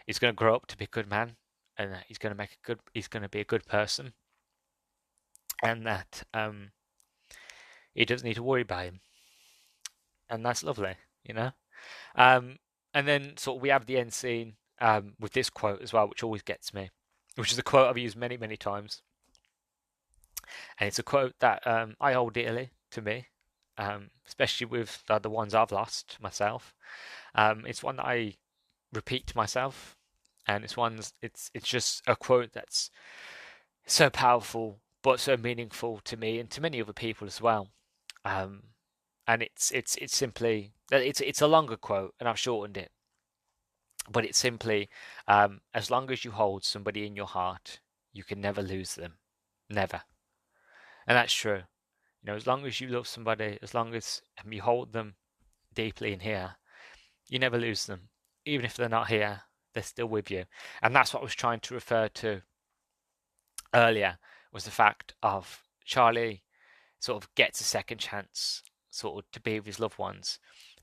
Speaker 2: is going to grow up to be a good man, and that he's going to be a good person, and that he doesn't need to worry about him, and that's lovely, you know. And then sort of we have the end scene with this quote as well, which always gets me, which is a quote I've used many, many times. And it's a quote that I hold dearly to me, especially with the ones I've lost myself. It's one that I repeat to myself, and it's just a quote that's so powerful but so meaningful to me and to many other people as well. And it's simply, it's a longer quote, and I've shortened it, but it's simply, as long as you hold somebody in your heart, you can never lose them, never. And that's true. As long as you love somebody, as long as you hold them deeply in here, you never lose them. Even if they're not here, they're still with you. And that's what I was trying to refer to earlier, was the fact of Charlie sort of gets a second chance sort of to be with his loved ones,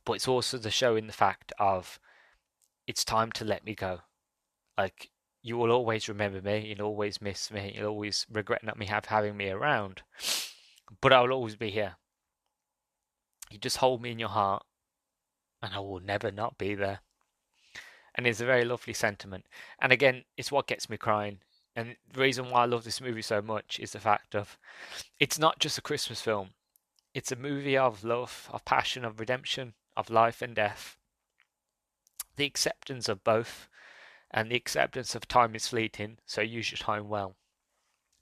Speaker 2: but it's also the showing the fact of it's time to let me go. Like, you will always remember me, you'll always miss me, you'll always regret not having me around, but I will always be here. You just hold me in your heart, and I will never not be there. And it's a very lovely sentiment. And again, it's what gets me crying. And the reason why I love this movie so much is the fact of it's not just a Christmas film. It's a movie of love, of passion, of redemption, of life and death. The acceptance of both, and the acceptance of time is fleeting, so use your time well.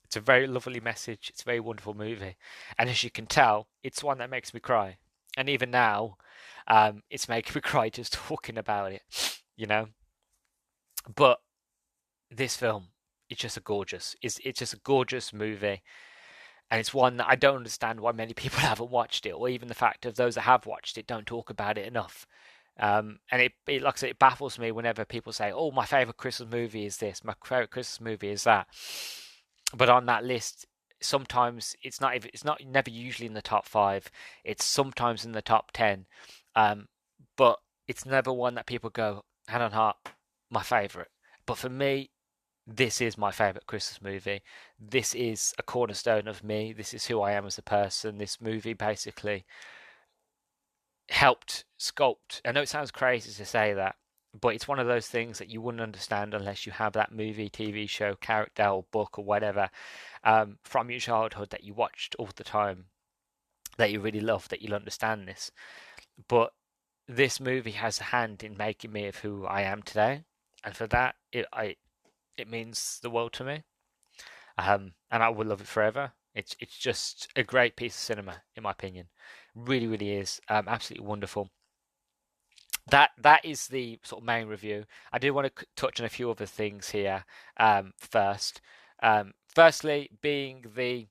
Speaker 2: It's a very lovely message. It's a very wonderful movie. And as you can tell, it's one that makes me cry. And even now, it's making me cry just talking about it, you know? But this film, it's just a gorgeous movie. And it's one that I don't understand why many people haven't watched it, or even the fact of those that have watched it don't talk about it enough. And like I said, it baffles me whenever people say, "Oh, my favorite Christmas movie is this. My favorite Christmas movie is that." But on that list, sometimes it's not never usually in the top five. It's sometimes in the top 10. But it's never one that people go, hand on heart, my favorite. But for me, this is my favorite Christmas movie. This is a cornerstone of me. This is who I am as a person. This movie basically helped sculpt. I know it sounds crazy to say that, but it's one of those things that you wouldn't understand unless you have that movie, TV show, character, or book, or whatever from your childhood that you watched all the time, that you really love, that you'll understand this. But this movie has a hand in making me of who I am today, and for that, it means the world to me. And I will love it forever. It's just a great piece of cinema, in my opinion. Really, really is. Absolutely wonderful. That is the sort of main review. I do want to touch on a few other things here first. Firstly, being the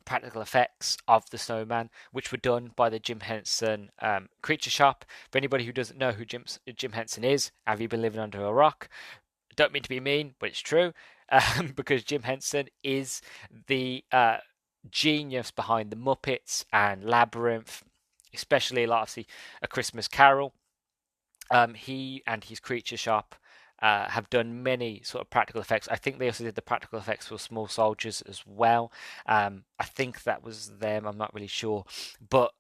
Speaker 2: practical effects of the snowman, which were done by the Jim Henson Creature Shop. For anybody who doesn't know who Jim Henson is, have you been living under a rock? Don't mean to be mean, but it's true, because Jim Henson is the genius behind the Muppets and Labyrinth, especially obviously A Christmas Carol. He and his Creature Shop have done many sort of practical effects. I think they also did the practical effects for Small Soldiers as well. I think that was them. I'm not really sure, but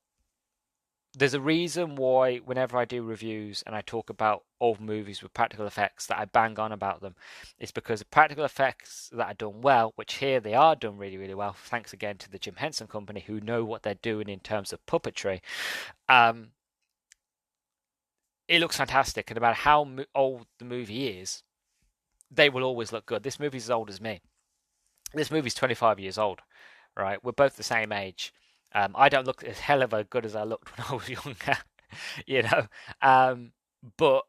Speaker 2: there's a reason why whenever I do reviews and I talk about old movies with practical effects that I bang on about them. It's because the practical effects that are done well, which here they are done really, really well, thanks again to the Jim Henson Company who know what they're doing in terms of puppetry. It looks fantastic, and no matter how old the movie is, they will always look good. This movie's as old as me. This movie's 25 years old, right? We're both the same age. I don't look as hell of a good as I looked when I was younger, you know. But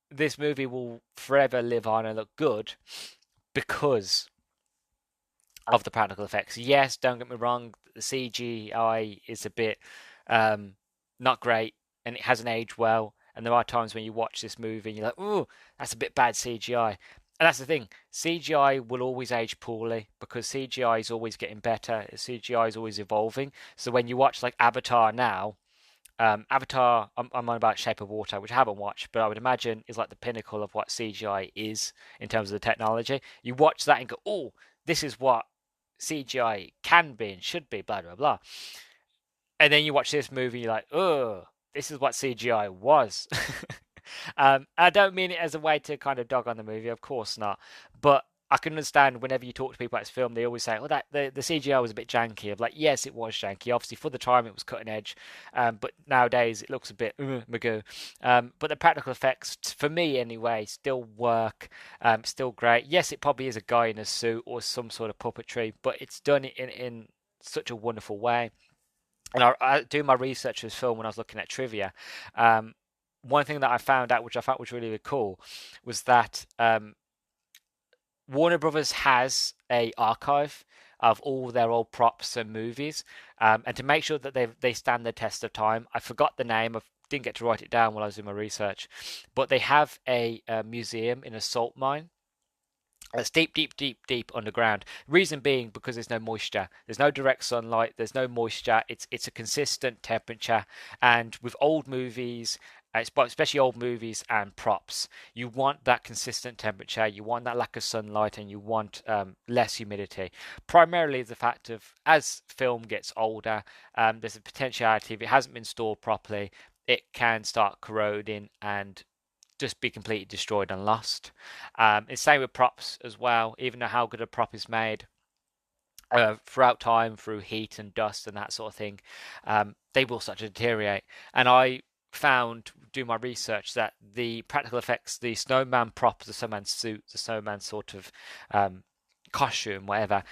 Speaker 2: this movie will forever live on and look good because of the practical effects. Yes, don't get me wrong, the CGI is a bit not great, and it hasn't aged well. And there are times when you watch this movie and you're like, "Ooh, that's a bit bad CGI." And that's the thing. CGI will always age poorly because CGI is always getting better. CGI is always evolving. So when you watch like Avatar now, Avatar, I'm on about Shape of Water, which I haven't watched, but I would imagine is like the pinnacle of what CGI is in terms of the technology. You watch that and go, "Oh, this is what CGI can be and should be," blah blah blah. And then you watch this movie, you're like, "Oh, this is what CGI was." I don't mean it as a way to kind of dog on the movie, of course not. But I can understand whenever you talk to people about this film, they always say, "Oh, that the CGI was a bit janky." I'm like, yes, it was janky. Obviously, for the time, it was cutting edge, but nowadays it looks a bit magoo. But the practical effects, for me anyway, still work. Still great. Yes, it probably is a guy in a suit or some sort of puppetry, but it's done in such a wonderful way. And I do my research for this film when I was looking at trivia. One thing that I found out, which I thought was really, really cool, was that Warner Brothers has a archive of all their old props and movies, and to make sure that they stand the test of time. I forgot the name. I didn't get to write it down while I was doing my research, but they have a museum in a salt mine. It's deep, deep, deep, deep underground. Reason being because there's no moisture. There's no direct sunlight. There's no moisture. It's a consistent temperature. And with old movies, especially old movies and props. You want that consistent temperature, you want that lack of sunlight, and you want less humidity. Primarily the fact of as film gets older, there's a potentiality if it hasn't been stored properly, it can start corroding and just be completely destroyed and lost. It's same with props as well. Even though how good a prop is made, throughout time, through heat and dust and that sort of thing, they will start to deteriorate. And I found, doing my research, that the practical effects, the snowman prop, the snowman suit, the snowman sort of costume, whatever,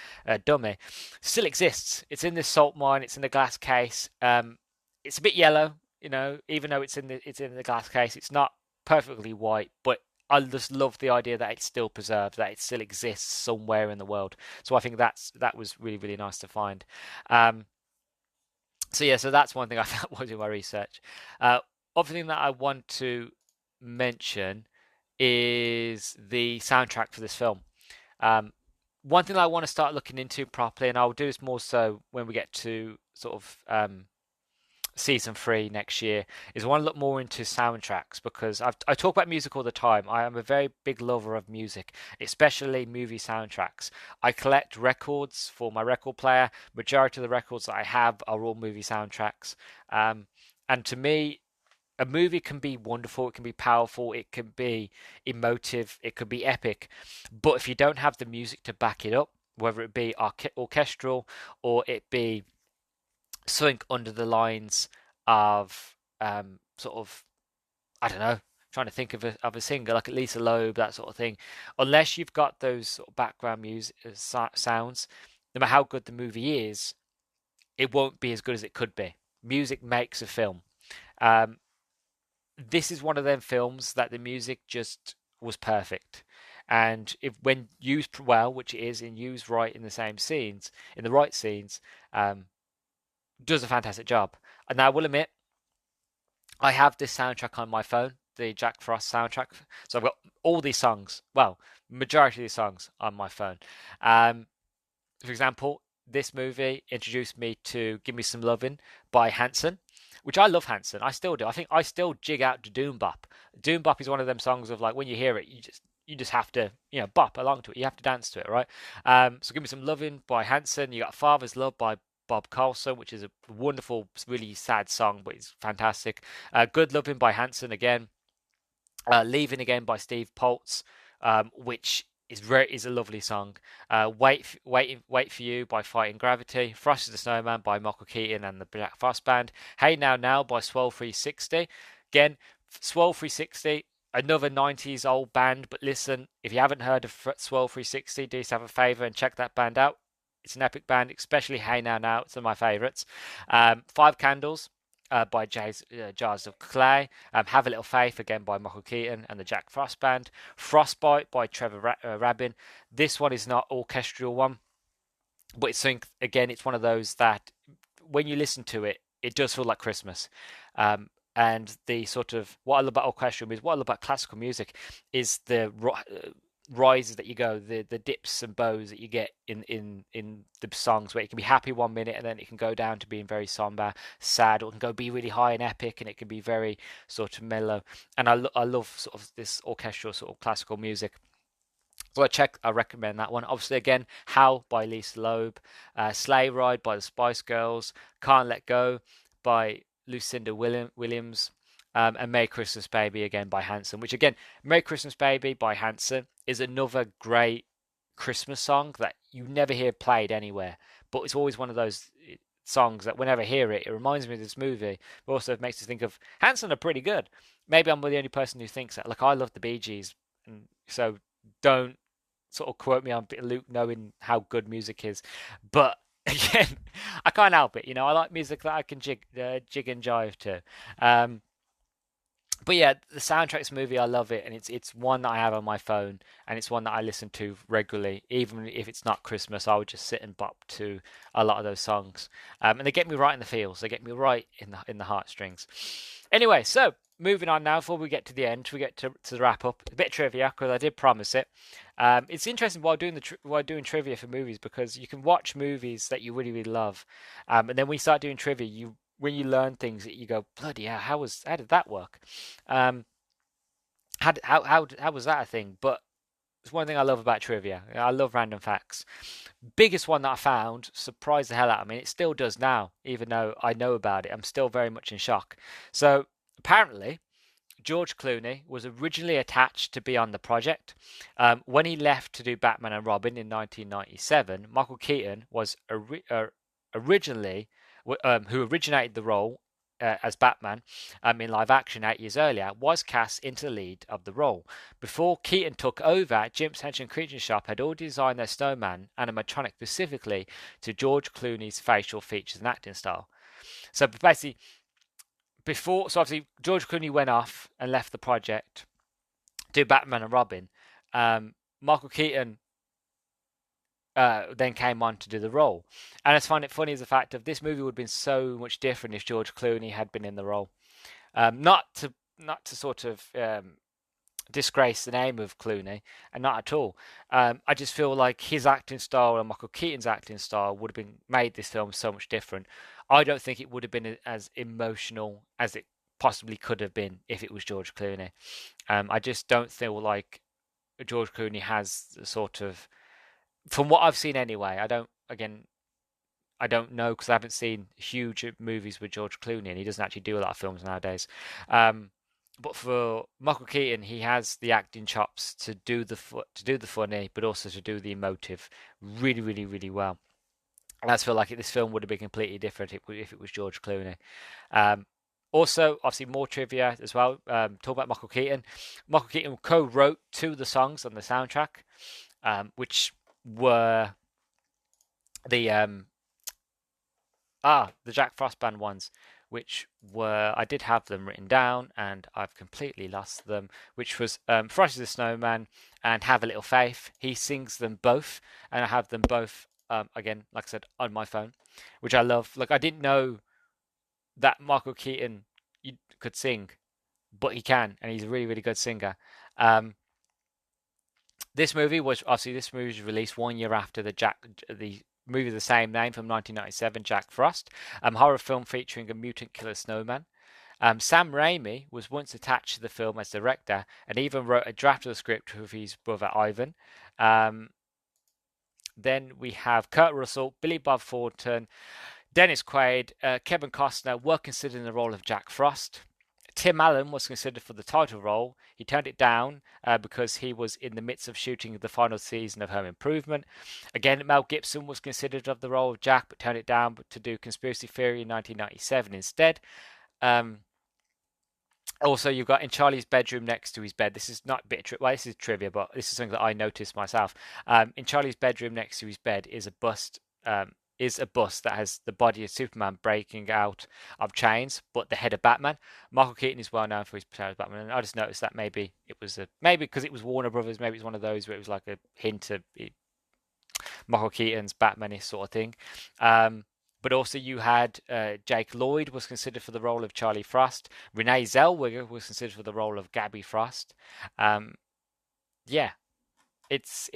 Speaker 2: dummy, still exists. It's in this salt mine. It's in the glass case. It's a bit yellow, even though it's in the glass case. It's not perfectly white, but I just love the idea that it's still preserved, that it still exists somewhere in the world. So I think that was really, really nice to find. So that's one thing I found while doing my research. Other thing that I want to mention is the soundtrack for this film. One thing that I want to start looking into properly, and I'll do this more so when we get to sort of season 3 next year, is I want to look more into soundtracks, because I talk about music all the time. I am a very big lover of music, especially movie soundtracks. I collect records for my record player. Majority of the records that I have are all movie soundtracks. And to me, a movie can be wonderful, it can be powerful, it can be emotive, it could be epic, but if you don't have the music to back it up, whether it be orchestral or it be something under the lines of sort of, I don't know, trying to think of a singer like Lisa Loeb, that sort of thing. Unless you've got those sort of background music sounds, no matter how good the movie is, it won't be as good as it could be. Music makes a film. This is one of them films that the music just was perfect. And if when used well, which it is, and used right in the same scenes, in the right scenes, does a fantastic job. And now I will admit, I have this soundtrack on my phone, the Jack Frost soundtrack. So I've got all these songs, well, majority of these songs on my phone. For example, this movie introduced me to Give Me Some Lovin' by Hanson, which I love Hanson. I still do. I think I still jig out to Doom Bop. Doom Bop is one of them songs of, like, when you hear it, you just have to, bop along to it. You have to dance to it, right? So Give Me Some Lovin' by Hanson. You got Father's Love by Bob Carlson, which is a wonderful, really sad song, but it's fantastic. Good Lovin' by Hanson again. Leaving Again by Steve Poltz, which is a lovely song. Wait for You by Fighting Gravity. Frosty the Snowman by Michael Keaton and the Jack Frost Band. Hey Now Now by Swell 360. Again, Swell 360, another 90s old band, but listen, if you haven't heard of Swell 360, do yourself a favour and check that band out. It's an epic band, especially Hey Now Now. It's one of my favourites. Five Candles by Jars of Clay. Have a Little Faith, again by Michael Keaton and the Jack Frost Band. Frostbite by Trevor Rabin. This one is not orchestral one, but it's one of those that when you listen to it, it does feel like Christmas. And the sort of, what I love about orchestral music, what I love about classical music, is the rises that you go, the dips and bows that you get in the songs, where it can be happy 1 minute and then it can go down to being very somber, sad, or it can go be really high and epic, and it can be very sort of mellow. And I love sort of this orchestral sort of classical music. So I recommend that one. Obviously, again, How by Lisa Loeb, Sleigh Ride by the Spice Girls, Can't Let Go by Lucinda Williams, and Merry Christmas Baby again by Hanson, which again, Merry Christmas Baby by Hanson is another great Christmas song that you never hear played anywhere, but it's always one of those songs that whenever I hear it, it reminds me of this movie, but also it makes me think of Hanson are pretty good. Maybe I'm the only person who thinks that. Like, I love the Bee Gees, and so don't sort of quote me on Luke knowing how good music is, but again, I can't help it. I like music that I can jig and jive to. But yeah, the soundtrack's movie, I love it, and it's one that I have on my phone, and it's one that I listen to regularly. Even if it's not Christmas, I would just sit and bop to a lot of those songs, and they get me right in the feels. They get me right in the heartstrings. Anyway, so moving on now. Before we get to the end, we get to the wrap up. A bit of trivia, because I did promise it. It's interesting while doing trivia for movies, because you can watch movies that you really, really love, and then when you start doing trivia, when you learn things that you go, bloody hell, how did that work? Um, how was that a thing? But it's one thing I love about trivia. I love random facts. Biggest one that I found surprised the hell out of me. It still does now, even though I know about it. I'm still very much in shock. So apparently, George Clooney was originally attached to be on the project. When he left to do Batman and Robin in 1997, Michael Keaton was originally who originated the role as Batman in live action 8 years earlier, was cast into the lead of the role. Before Keaton took over, Jim's Henson Creature Shop had already designed their snowman animatronic specifically to George Clooney's facial features and acting style. So basically, obviously George Clooney went off and left the project to do Batman and Robin. Michael Keaton then came on to do the role. And I find it funny is the fact of this movie would have been so much different if George Clooney had been in the role. Not to sort of disgrace the name of Clooney, and not at all. I just feel like his acting style and Michael Keaton's acting style would have been made this film so much different. I don't think it would have been as emotional as it possibly could have been if it was George Clooney. I just don't feel like George Clooney has the sort of, from what I've seen anyway. I don't know because I haven't seen huge movies with George Clooney, and he doesn't actually do a lot of films nowadays. But for Michael Keaton, he has the acting chops to do the funny, but also to do the emotive really, really, really well. And I feel like this film would have been completely different if it was George Clooney. Also, obviously, more trivia as well. Talk about Michael Keaton. Michael Keaton co-wrote 2 of the songs on the soundtrack, which were the Jack Frost Band ones, which were, I did have them written down and I've completely lost them, which was Frosty the Snowman and Have a Little Faith. He sings them both, and I have them both, again, like I said, on my phone, which I love. Like, I didn't know that Michael Keaton could sing, but he can, and he's a really, really good singer. This movie was released 1 year after the movie of the same name from 1997, Jack Frost, horror film featuring a mutant killer snowman. Sam Raimi was once attached to the film as director and even wrote a draft of the script with his brother Ivan. Then we have Kurt Russell, Billy Bob Thornton, Dennis Quaid, Kevin Costner were considered in the role of Jack Frost. Tim Allen was considered for the title role. He turned it down because he was in the midst of shooting the final season of Home Improvement. Again, Mel Gibson was considered of the role of Jack, but turned it down to do Conspiracy Theory in 1997 instead. Also, you've got in Charlie's bedroom next to his bed. This is not a bit this is trivia, but this is something that I noticed myself. In Charlie's bedroom next to his bed is a bust. Is a bust that has the body of Superman breaking out of chains, but the head of Batman. Michael Keaton is well known for his portrayal of Batman, and I just noticed that maybe because it was Warner Brothers, maybe it's one of those where it was like a hint of Michael Keaton's Batman-ish sort of thing. But also you had Jake Lloyd was considered for the role of Charlie Frost. Renee Zellweger was considered for the role of Gabby Frost. Yeah, it's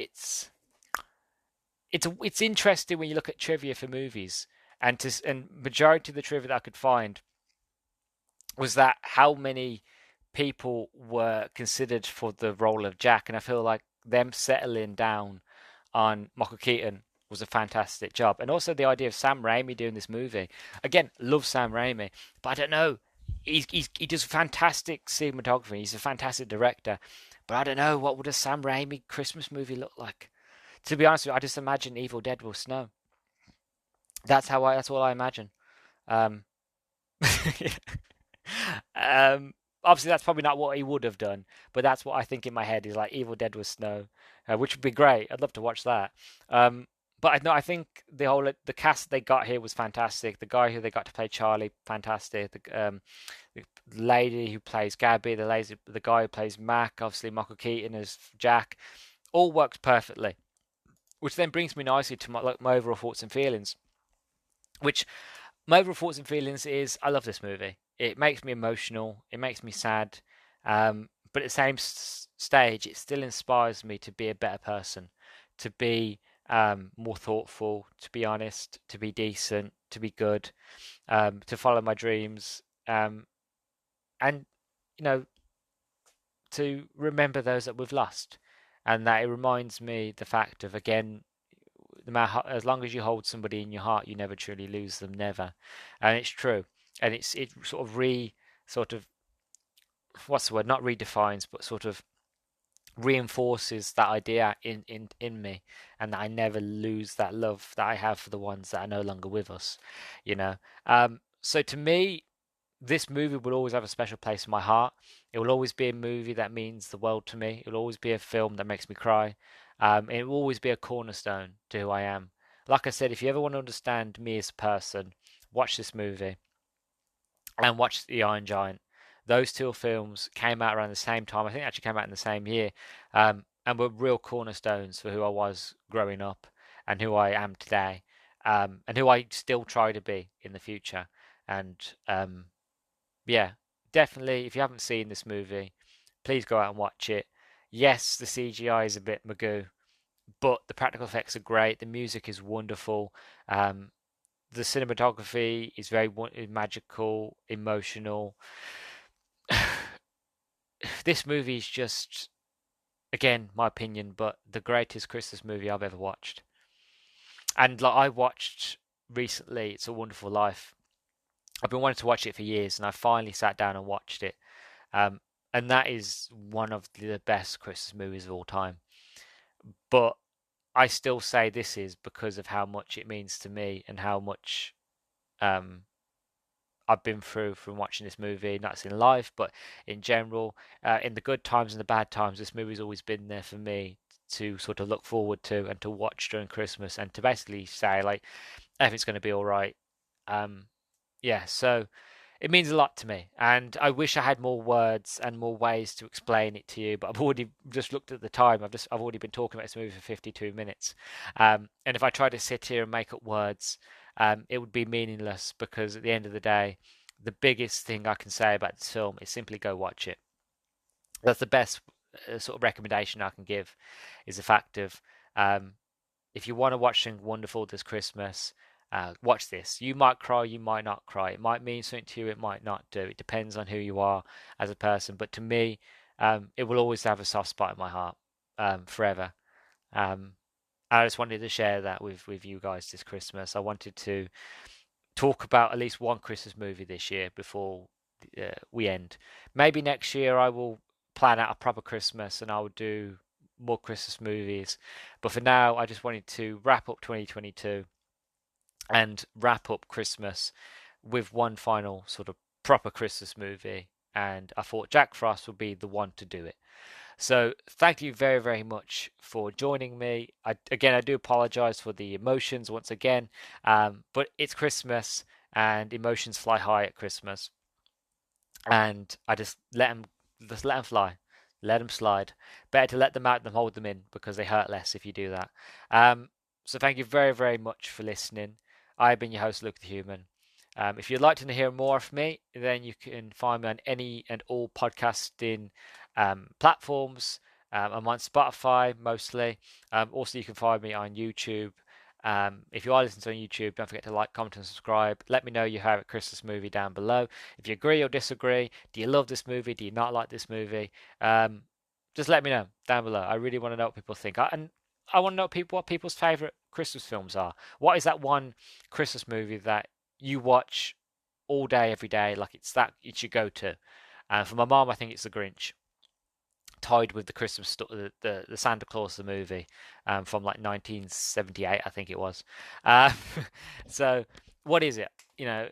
Speaker 2: interesting when you look at trivia for movies, and majority of the trivia that I could find was that how many people were considered for the role of Jack, and I feel like them settling down on Michael Keaton was a fantastic job. And also the idea of Sam Raimi doing this movie. Again, love Sam Raimi, but I don't know. He does fantastic cinematography. He's a fantastic director, but I don't know, what would a Sam Raimi Christmas movie look like? To be honest with you, I just imagine Evil Dead will snow. That's what I imagine. Obviously, that's probably not what he would have done, but that's what I think in my head is like Evil Dead with snow, which would be great. I'd love to watch that. But I think the cast they got here was fantastic. The guy who they got to play Charlie, fantastic. The lady who plays Gabby, the guy who plays Mac, obviously Michael Keaton as Jack, all worked perfectly. Which then brings me nicely to my overall thoughts and feelings. Which my overall thoughts and feelings is I love this movie. It makes me emotional. It makes me sad. But at the same stage, it still inspires me to be a better person, to be more thoughtful, to be honest, to be decent, to be good. to follow my dreams, and you know, to remember those that we've lost, and that it reminds me the fact of, again, no matter how, as long as you hold somebody in your heart, you never truly lose them, never, and it's true, and it sort of what's the word? Not redefines, but sort of reinforces that idea in me, and that I never lose that love that I have for the ones that are no longer with us, you know. So to me, this movie will always have a special place in my heart. It will always be a movie that means the world to me. It will always be a film that makes me cry. It will always be a cornerstone to who I am. Like I said, if you ever want to understand me as a person, watch this movie and watch The Iron Giant. Those two films came out around the same time. I think they actually came out in the same year, and were real cornerstones for who I was growing up and who I am today, and who I still try to be in the future. And yeah, definitely, if you haven't seen this movie, please go out and watch it. Yes, the CGI is a bit magoo, but the practical effects are great. The music is wonderful. The cinematography is very magical, emotional. This movie is just, again, my opinion, but the greatest Christmas movie I've ever watched. And like I watched recently, It's a Wonderful Life. I've been wanting to watch it for years, and I finally sat down and watched it. Um, and that is one of the best Christmas movies of all time. But I still say this is because of how much it means to me and how much um, I've been through from watching this movie, not just in life, but in general, in the good times and the bad times. This movie's always been there for me to sort of look forward to and to watch during Christmas, and to basically say like everything's going to be all right. Um, yeah, so it means a lot to me, and I wish I had more words and more ways to explain it to you. But I've already just looked at the time. I've already been talking about this movie for 52 minutes, and if I try to sit here and make up words, it would be meaningless, because at the end of the day, the biggest thing I can say about this film is simply go watch it. That's the best sort of recommendation I can give, is the fact of, um, if you want to watch something wonderful this Christmas, watch this. You might cry, you might not cry. It might mean something to you, it might not do. It depends on who you are as a person. But to me, it will always have a soft spot in my heart, forever. Um, I just wanted to share that with you guys this Christmas. I wanted to talk about at least one Christmas movie this year before we end. Maybe next year I will plan out a proper Christmas and I will do more Christmas movies. But for now, I just wanted to wrap up 2022 and wrap up Christmas with one final sort of proper Christmas movie. And I thought Jack Frost would be the one to do it. So thank you very, very much for joining me. I do apologize for the emotions once again, but it's Christmas and emotions fly high at Christmas, and I just let them fly, let them slide. Better to let them out than hold them in, because they hurt less if you do that. So thank you very, very much for listening. I've been your host, Luke the Human. If you'd like to hear more from me, then you can find me on any and all podcasting platforms. I'm on Spotify mostly. Also, you can find me on YouTube. If you are listening to on YouTube, don't forget to like, comment, and subscribe. Let me know your favorite Christmas movie down below. If you agree or disagree, do you love this movie? Do you not like this movie? Just let me know down below. I really want to know what people think. And I want to know what people's favorite Christmas films are. What is that one Christmas movie that you watch all day, every day? Like it's your go-to. For my mom, I think it's The Grinch, tied with the the Santa Claus the movie, from like 1978, I think it was. Um, so, what is it? You know,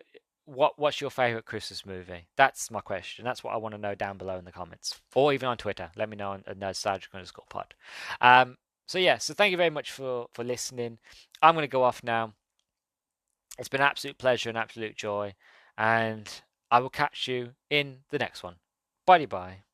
Speaker 2: what's your favorite Christmas movie? That's my question. That's what I want to know down below in the comments, or even on Twitter. Let me know on Nerdstalgic_pod. So yeah, so thank you very much for listening. I'm going to go off now. It's been an absolute pleasure and absolute joy, and I will catch you in the next one. Bye bye.